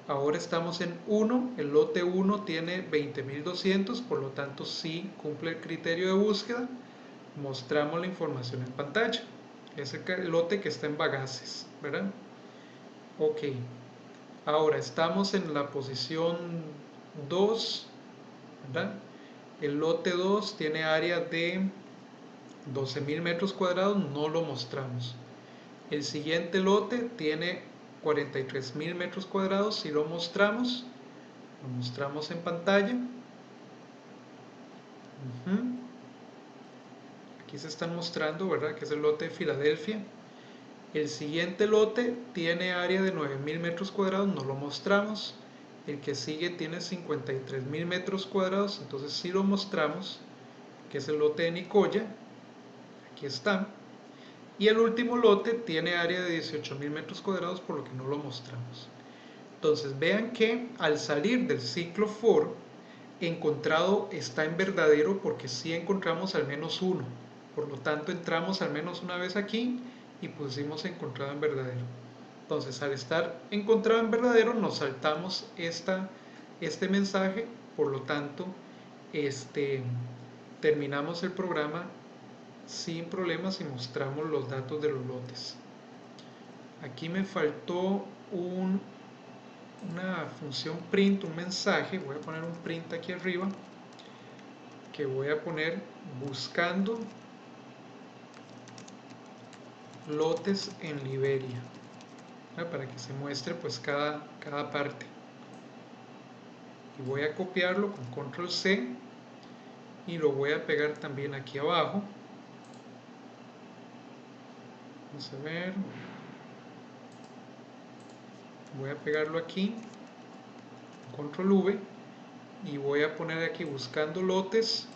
ahora estamos en 1, el lote 1 tiene 20.200, por lo tanto sí cumple el criterio de búsqueda, mostramos la información en pantalla. Es el lote que está en Bagaces, ¿verdad? Ok, ahora estamos en la posición 2, ¿verdad? El lote 2 tiene área de 12.000 metros cuadrados, no lo mostramos. El siguiente lote tiene 43.000 metros cuadrados, si lo mostramos en pantalla. Aquí se están mostrando, ¿verdad? Que es el lote de Filadelfia. El siguiente lote tiene área de 9.000 metros cuadrados, no lo mostramos. El que sigue tiene 53.000 metros cuadrados, entonces sí lo mostramos, que es el lote de Nicoya. Aquí está. Y el último lote tiene área de 18.000 metros cuadrados, por lo que no lo mostramos. Entonces vean que al salir del ciclo for, encontrado está en verdadero porque sí encontramos al menos uno. Por lo tanto entramos al menos una vez aquí y pusimos encontrado en verdadero. Entonces al estar encontrado en verdadero nos saltamos este mensaje. Por lo tanto terminamos el programa sin problemas y mostramos los datos de los lotes. Aquí me faltó una función print, un mensaje. Voy a poner un print aquí arriba, que voy a poner buscando lotes en Liberia, para que se muestre pues cada parte. Y voy a copiarlo con control C y lo voy a pegar también aquí abajo. Vamos a ver, voy a pegarlo aquí, control V, y voy a poner aquí buscando lotes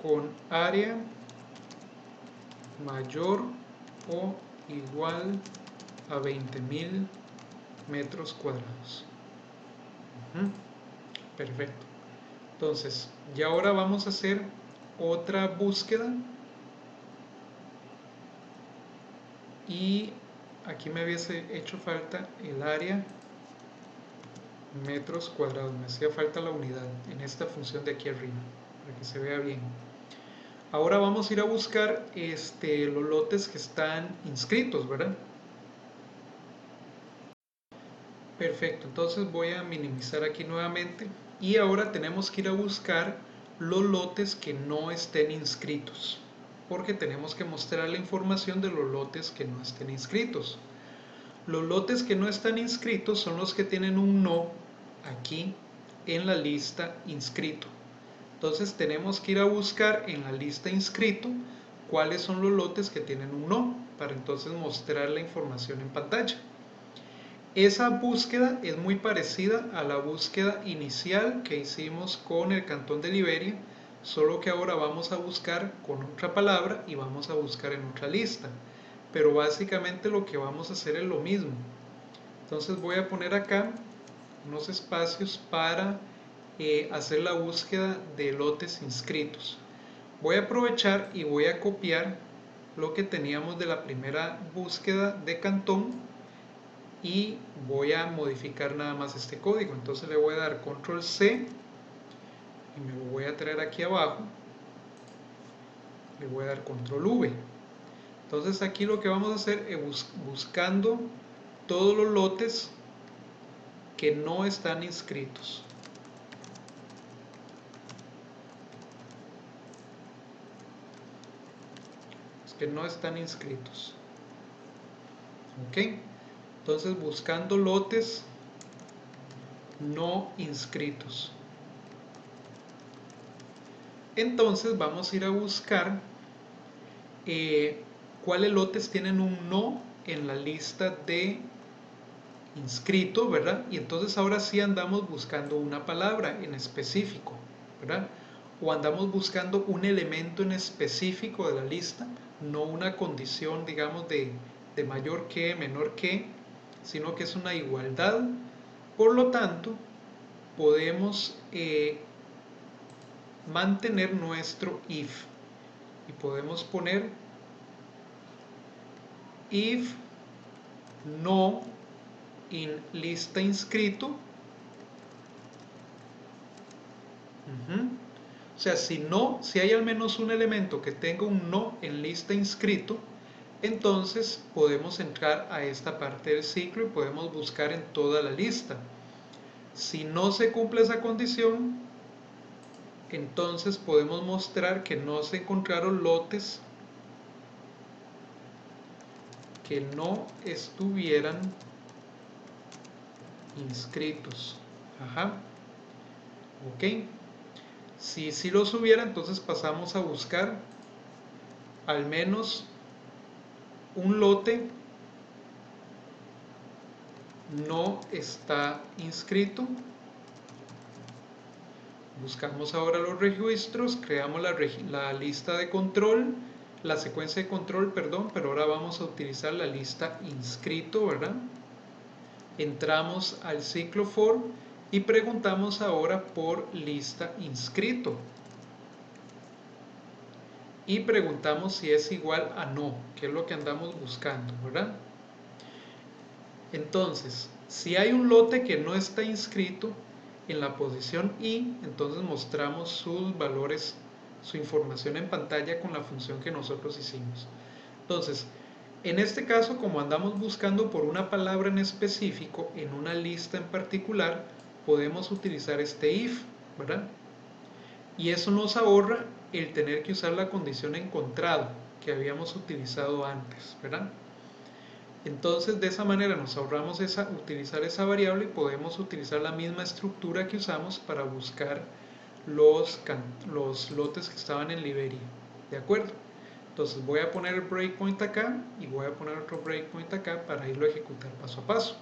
con área mayor o igual a 20.000 metros cuadrados. Perfecto. Entonces, ya ahora vamos a hacer otra búsqueda. Y aquí me hubiese hecho falta el área metros cuadrados. Me hacía falta la unidad en esta función de aquí arriba, para que se vea bien. Ahora vamos a ir a buscar los lotes que están inscritos, ¿verdad? Perfecto, entonces voy a minimizar aquí nuevamente y ahora tenemos que ir a buscar los lotes que no estén inscritos, porque tenemos que mostrar la información de los lotes que no estén inscritos. Los lotes que no están inscritos son los que tienen un no aquí en la lista inscrito. Entonces tenemos que ir a buscar en la lista inscrito cuáles son los lotes que tienen un no, para entonces mostrar la información en pantalla. Esa búsqueda es muy parecida a la búsqueda inicial que hicimos con el cantón de Liberia, solo que ahora vamos a buscar con otra palabra y vamos a buscar en otra lista. Pero básicamente lo que vamos a hacer es lo mismo. Entonces voy a poner acá unos espacios para hacer la búsqueda de lotes inscritos. Voy a aprovechar y voy a copiar lo que teníamos de la primera búsqueda de cantón y voy a modificar nada más este código. Entonces le voy a dar control C y me lo voy a traer aquí abajo. Le voy a dar control V. Entonces aquí lo que vamos a hacer es buscando todos los lotes que no están inscritos. Que no están inscritos. Ok, entonces buscando lotes no inscritos. Entonces vamos a ir a buscar cuáles lotes tienen un no en la lista de inscrito, ¿verdad? Y entonces ahora sí andamos buscando una palabra en específico, ¿verdad? O andamos buscando un elemento en específico de la lista, no una condición, digamos, de mayor que, menor que, sino que es una igualdad. Por lo tanto, podemos mantener nuestro if y podemos poner if no in lista inscrito. O sea, si hay al menos un elemento que tenga un no en lista inscrito, entonces podemos entrar a esta parte del ciclo y podemos buscar en toda la lista. Si no se cumple esa condición, entonces podemos mostrar que no se encontraron lotes que no estuvieran inscritos. Ok. Si sí los hubiera, entonces pasamos a buscar al menos un lote no está inscrito. Buscamos ahora los registros, creamos la lista de control, la secuencia de control, perdón, pero ahora vamos a utilizar la lista inscrito, ¿verdad? Entramos al ciclo for y preguntamos ahora por lista inscrito. Y preguntamos si es igual a no, que es lo que andamos buscando, ¿verdad? Entonces, si hay un lote que no está inscrito en la posición I, entonces mostramos sus valores, su información en pantalla con la función que nosotros hicimos. Entonces, en este caso, como andamos buscando por una palabra en específico en una lista en particular, podemos utilizar este if, ¿verdad? Y eso nos ahorra el tener que usar la condición encontrado que habíamos utilizado antes, ¿verdad? Entonces de esa manera nos ahorramos utilizar esa variable y podemos utilizar la misma estructura que usamos para buscar los lotes que estaban en Liberia. ¿De acuerdo? Entonces voy a poner el breakpoint acá y voy a poner otro breakpoint acá para irlo a ejecutar paso a paso.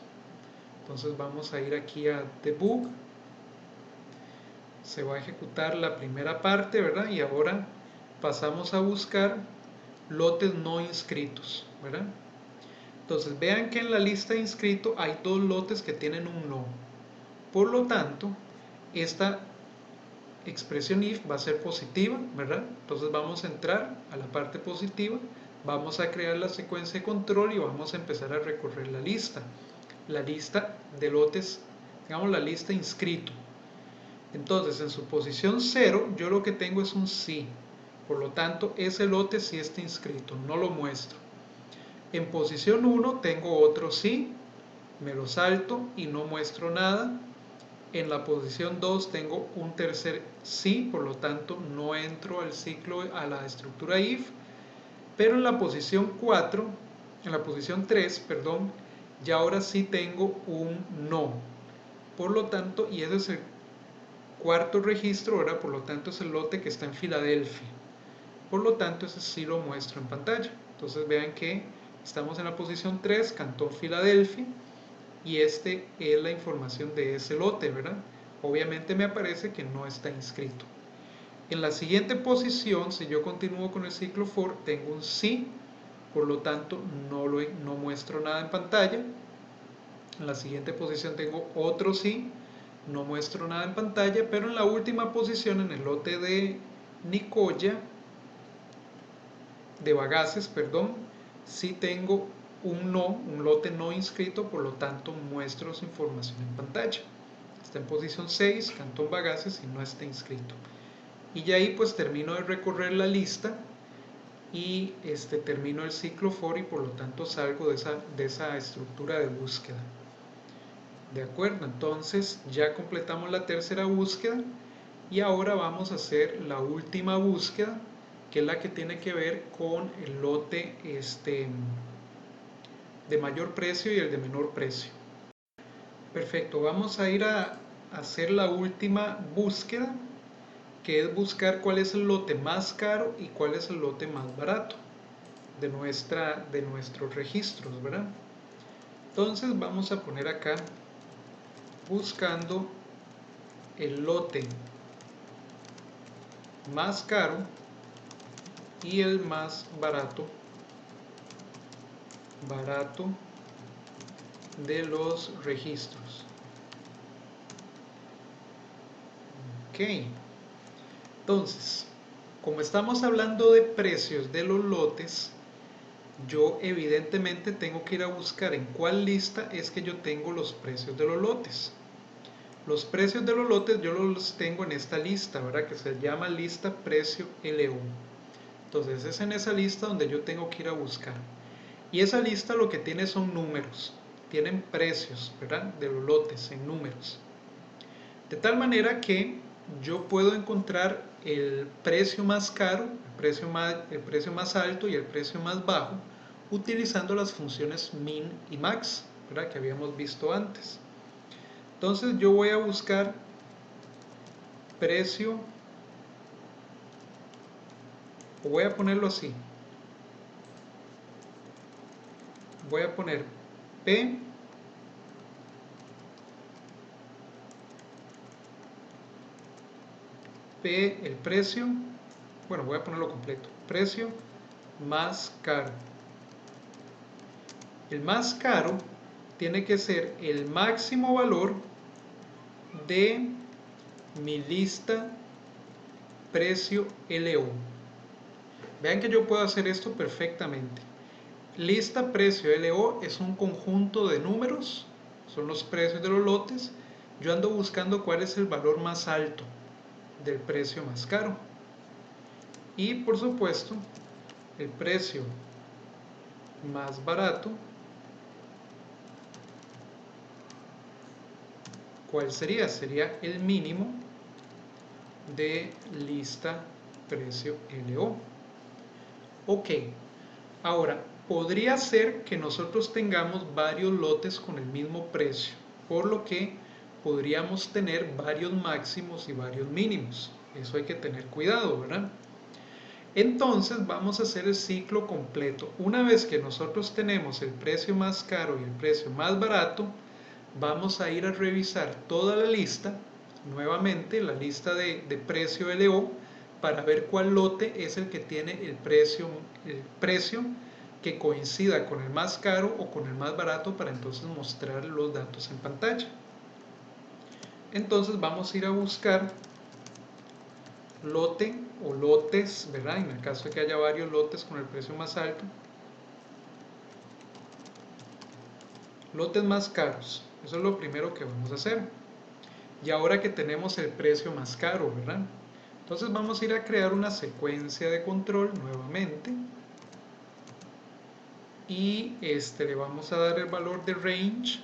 Entonces vamos a ir aquí a debug. Se va a ejecutar la primera parte, ¿verdad? Y ahora pasamos a buscar lotes no inscritos, ¿verdad? Entonces vean que en la lista de inscrito hay dos lotes que tienen un no. Por lo tanto, esta expresión if va a ser positiva, ¿verdad? Entonces vamos a entrar a la parte positiva, vamos a crear la secuencia de control y vamos a empezar a recorrer la lista de lotes, digamos la lista inscrito. Entonces en su posición 0 yo lo que tengo es un sí, por lo tanto ese lote sí está inscrito, no lo muestro. En posición 1 tengo otro sí, me lo salto y no muestro nada. En la posición 2 tengo un tercer sí, por lo tanto no entro al ciclo, a la estructura if. Pero en la posición 4, en la posición 3, perdón, ya ahora sí tengo un no. Por lo tanto, y ese es el cuarto registro, ahora por lo tanto es el lote que está en Filadelfia. Por lo tanto, ese sí lo muestro en pantalla. Entonces vean que estamos en la posición 3, Cantón Filadelfia, y este es la información de ese lote, ¿verdad? Obviamente me aparece que no está inscrito. En la siguiente posición, si yo continúo con el ciclo for, tengo un sí, por lo tanto no muestro nada en pantalla. En la siguiente posición tengo otro sí, no muestro nada en pantalla, pero en la última posición, en el lote de Nicoya, de Bagaces, perdón, sí tengo un no, un lote no inscrito, por lo tanto muestro su información en pantalla. Está en posición 6, Cantón Bagaces, y no está inscrito. Y ya ahí pues termino de recorrer la lista y termino el ciclo for y por lo tanto salgo de esa estructura de búsqueda. De acuerdo, entonces ya completamos la tercera búsqueda y ahora vamos a hacer la última búsqueda, que es la que tiene que ver con el lote de mayor precio y el de menor precio. Perfecto, vamos a ir a hacer la última búsqueda, que es buscar cuál es el lote más caro y cuál es el lote más barato de nuestros registros, ¿verdad? Entonces vamos a poner acá buscando el lote más caro y el más barato de los registros. Ok, entonces, como estamos hablando de precios de los lotes, yo evidentemente tengo que ir a buscar en cuál lista es que yo tengo los precios de los lotes. Los precios de los lotes yo los tengo en esta lista, ¿verdad? Que se llama lista precio L1. Entonces es en esa lista donde yo tengo que ir a buscar. Y esa lista lo que tiene son números, tienen precios, ¿verdad? De los lotes en números. De tal manera que yo puedo encontrar el precio más caro, el precio más alto y el precio más bajo utilizando las funciones min y max, ¿verdad? Que habíamos visto antes. Entonces yo voy a buscar precio o voy a ponerlo así, voy a poner P el precio, bueno, voy a ponerlo completo, precio más caro. El más caro tiene que ser el máximo valor de mi lista precio LO. Vean que yo puedo hacer esto perfectamente. Lista precio LO es un conjunto de números, son los precios de los lotes. Yo ando buscando cuál es el valor más alto del precio más caro. Y por supuesto, el precio más barato, ¿cuál sería? Sería el mínimo de lista precio LO. Ok, ahora podría ser que nosotros tengamos varios lotes con el mismo precio, por lo que podríamos tener varios máximos y varios mínimos. Eso hay que tener cuidado, ¿verdad? Entonces vamos a hacer el ciclo completo. Una vez que nosotros tenemos el precio más caro y el precio más barato, vamos a ir a revisar toda la lista, nuevamente la lista de precio LO, para ver cuál lote es el que tiene el precio que coincida con el más caro o con el más barato, para entonces mostrar los datos en pantalla. Entonces vamos a ir a buscar lote o lotes, ¿verdad? En el caso de que haya varios lotes con el precio más alto, lotes más caros. Eso es lo primero que vamos a hacer. Y ahora que tenemos el precio más caro, ¿verdad? Entonces vamos a ir a crear una secuencia de control nuevamente. Y le vamos a dar el valor de range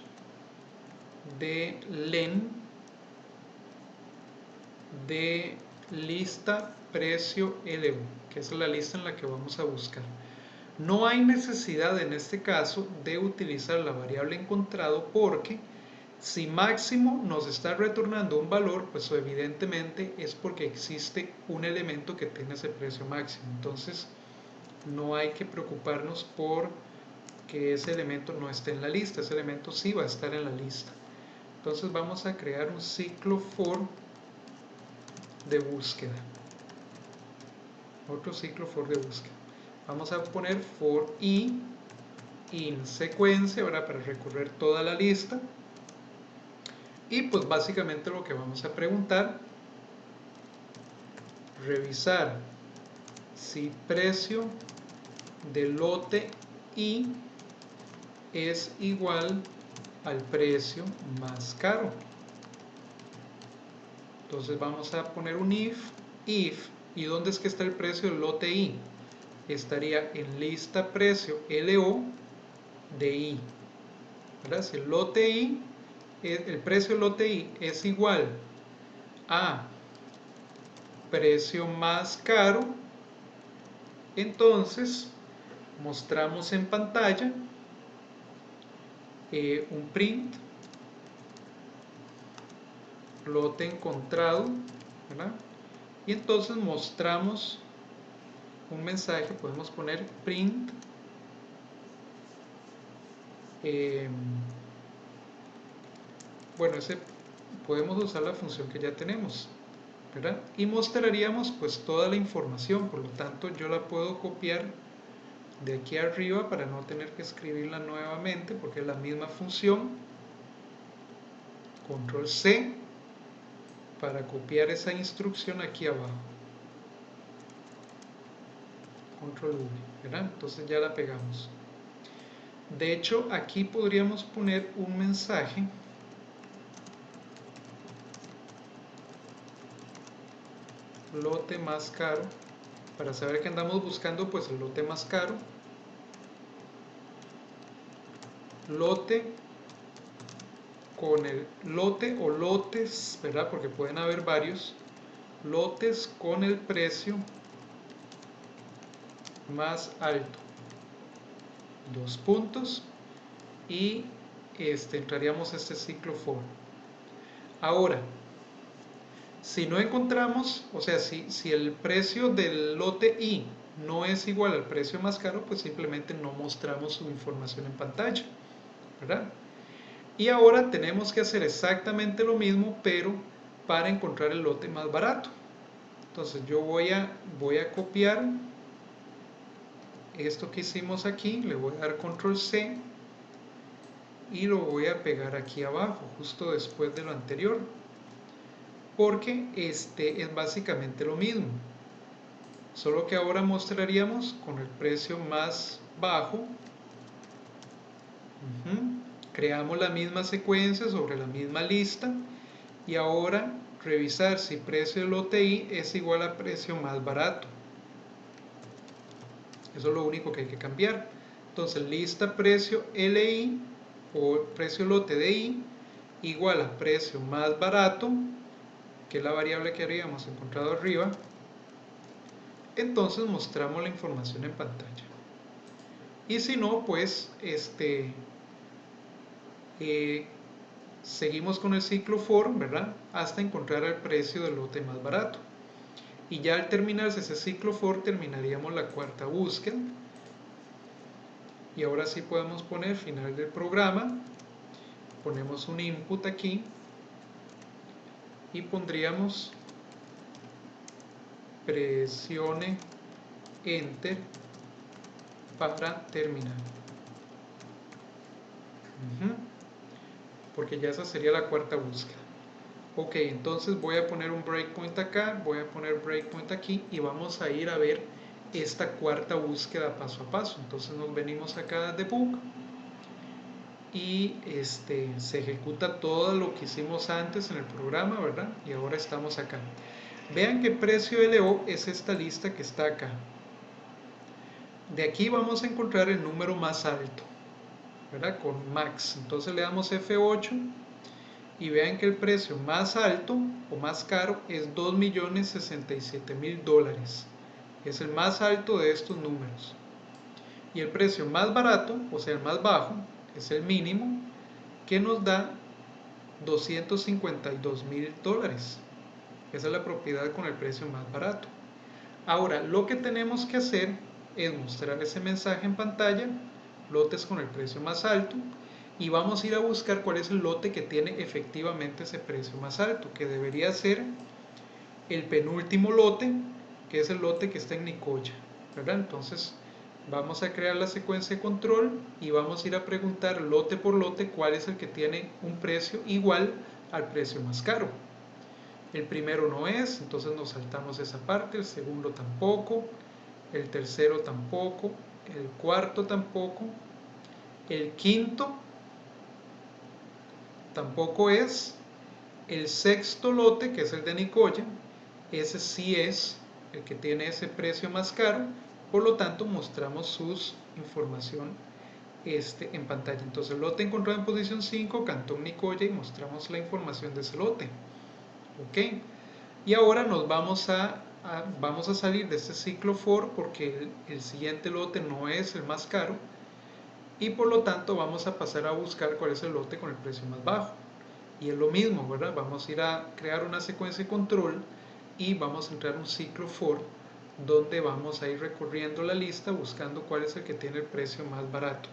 de len de lista precio LO, que es la lista en la que vamos a buscar. No hay necesidad en este caso de utilizar la variable encontrado, porque si máximo nos está retornando un valor, pues evidentemente es porque existe un elemento que tiene ese precio máximo. Entonces no hay que preocuparnos por que ese elemento no esté en la lista. Ese elemento sí va a estar en la lista. Entonces vamos a crear un ciclo for de búsqueda. Otro ciclo for de búsqueda. Vamos a poner for i in secuencia, ahora para recorrer toda la lista. Y pues básicamente lo que vamos a preguntar, revisar si precio del lote i es igual al precio más caro. Entonces vamos a poner un if, ¿y dónde es que está el precio del lote i? Estaría en lista precio LO de i, ¿verdad? Si el lote i, el precio del lote i es igual a precio más caro, entonces mostramos en pantalla un print lote encontrado, ¿verdad? Y entonces mostramos un mensaje, podemos poner print bueno, podemos usar la función que ya tenemos, ¿verdad? Y mostraríamos pues toda la información. Por lo tanto, yo la puedo copiar de aquí arriba para no tener que escribirla nuevamente, porque es la misma función. Control C para copiar esa instrucción aquí abajo. Control V, ¿verdad? Entonces ya la pegamos. De hecho, aquí podríamos poner un mensaje lote más caro, para saber que andamos buscando pues el lote más caro. Lote con el lote o lotes, ¿verdad? Porque pueden haber varios lotes con el precio más alto. Dos puntos y entraríamos a este ciclo for. Ahora, si no encontramos, o sea, si el precio del lote i no es igual al precio más caro, pues simplemente no mostramos su información en pantalla, ¿verdad? Y ahora tenemos que hacer exactamente lo mismo, pero para encontrar el lote más barato. Entonces yo voy a copiar esto que hicimos aquí, le voy a dar control C y lo voy a pegar aquí abajo, justo después de lo anterior, porque este es básicamente lo mismo, solo que ahora mostraríamos con el precio más bajo. Creamos la misma secuencia sobre la misma lista y ahora revisar si precio del lote I es igual a precio más barato. Eso es lo único que hay que cambiar. Entonces lista precio LI o precio lote de I igual a precio más barato, que es la variable que habíamos encontrado arriba. Entonces mostramos la información en pantalla. Y si no, pues seguimos con el ciclo for, ¿verdad? Hasta encontrar el precio del lote más barato. Y ya al terminarse ese ciclo for, terminaríamos la cuarta búsqueda. Y ahora sí podemos poner final del programa. Ponemos un input aquí y pondríamos presione enter para terminar. Porque ya esa sería la cuarta búsqueda. Ok, entonces voy a poner un breakpoint acá, voy a poner breakpoint aquí y vamos a ir a ver esta cuarta búsqueda paso a paso. Entonces nos venimos acá a debug y se ejecuta todo lo que hicimos antes en el programa, ¿verdad? Y ahora estamos acá. Vean que precio LO es esta lista que está acá. De aquí vamos a encontrar el número más alto, ¿verdad? Con max. Entonces le damos F8 y vean que el precio más alto o más caro es $2.067.000. Es el más alto de estos números. Y el precio más barato, o sea el más bajo, es el mínimo, que nos da $252.000. Esa es la propiedad con el precio más barato. Ahora, lo que tenemos que hacer es mostrar ese mensaje en pantalla, lotes con el precio más alto, y vamos a ir a buscar cuál es el lote que tiene efectivamente ese precio más alto, que debería ser el penúltimo lote, que es el lote que está en Nicoya, ¿verdad? Entonces vamos a crear la secuencia de control y vamos a ir a preguntar lote por lote cuál es el que tiene un precio igual al precio más caro. El primero no es, entonces nos saltamos esa parte, el segundo tampoco, el tercero tampoco, el cuarto tampoco, el quinto tampoco es, el sexto lote, que es el de Nicoya, ese sí es el que tiene ese precio más caro, por lo tanto mostramos su información en pantalla. Entonces el lote encontrado en posición 5, Cantón Nicoya, y mostramos la información de ese lote. Ok, y ahora nos vamos a salir de este ciclo for porque el siguiente lote no es el más caro y por lo tanto vamos a pasar a buscar cuál es el lote con el precio más bajo. Y es lo mismo, ¿verdad? Vamos a ir a crear una secuencia de control y vamos a entrar un ciclo for donde vamos a ir recorriendo la lista buscando cuál es el que tiene el precio más barato.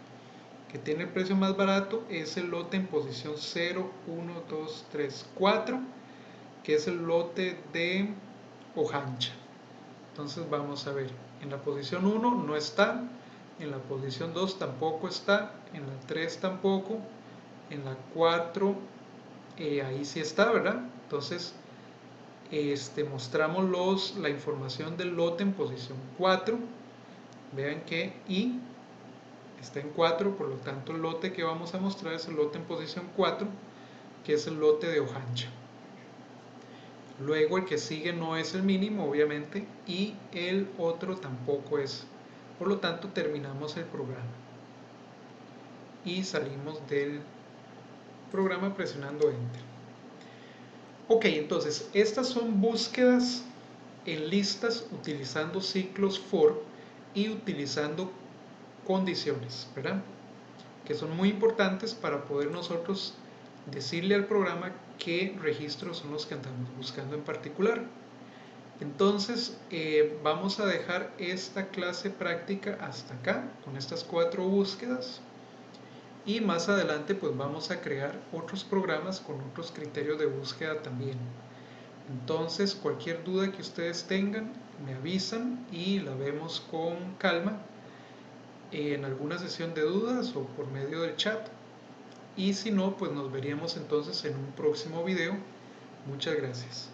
El que tiene el precio más barato es el lote en posición 0, 1, 2, 3, 4, que es el lote de Ojancha. Entonces vamos a ver, en la posición 1 no está, en la posición 2 tampoco está, en la 3 tampoco, en la 4 ahí sí está, ¿verdad? Entonces mostramos la información del lote en posición 4. Vean que I está en 4, por lo tanto el lote que vamos a mostrar es el lote en posición 4, que es el lote de Ojancha. Luego el que sigue no es el mínimo, obviamente, y el otro tampoco es. Por lo tanto, terminamos el programa. Y salimos del programa presionando Enter. Ok, entonces, estas son búsquedas en listas utilizando ciclos for y utilizando condiciones, ¿verdad? Que son muy importantes para poder nosotros decirle al programa qué registros son los que andamos buscando en particular. Entonces vamos a dejar esta clase práctica hasta acá con estas 4 búsquedas y más adelante pues vamos a crear otros programas con otros criterios de búsqueda también. Entonces cualquier duda que ustedes tengan me avisan y la vemos con calma en alguna sesión de dudas o por medio del chat, y si no pues nos veríamos entonces en un próximo video. Muchas gracias.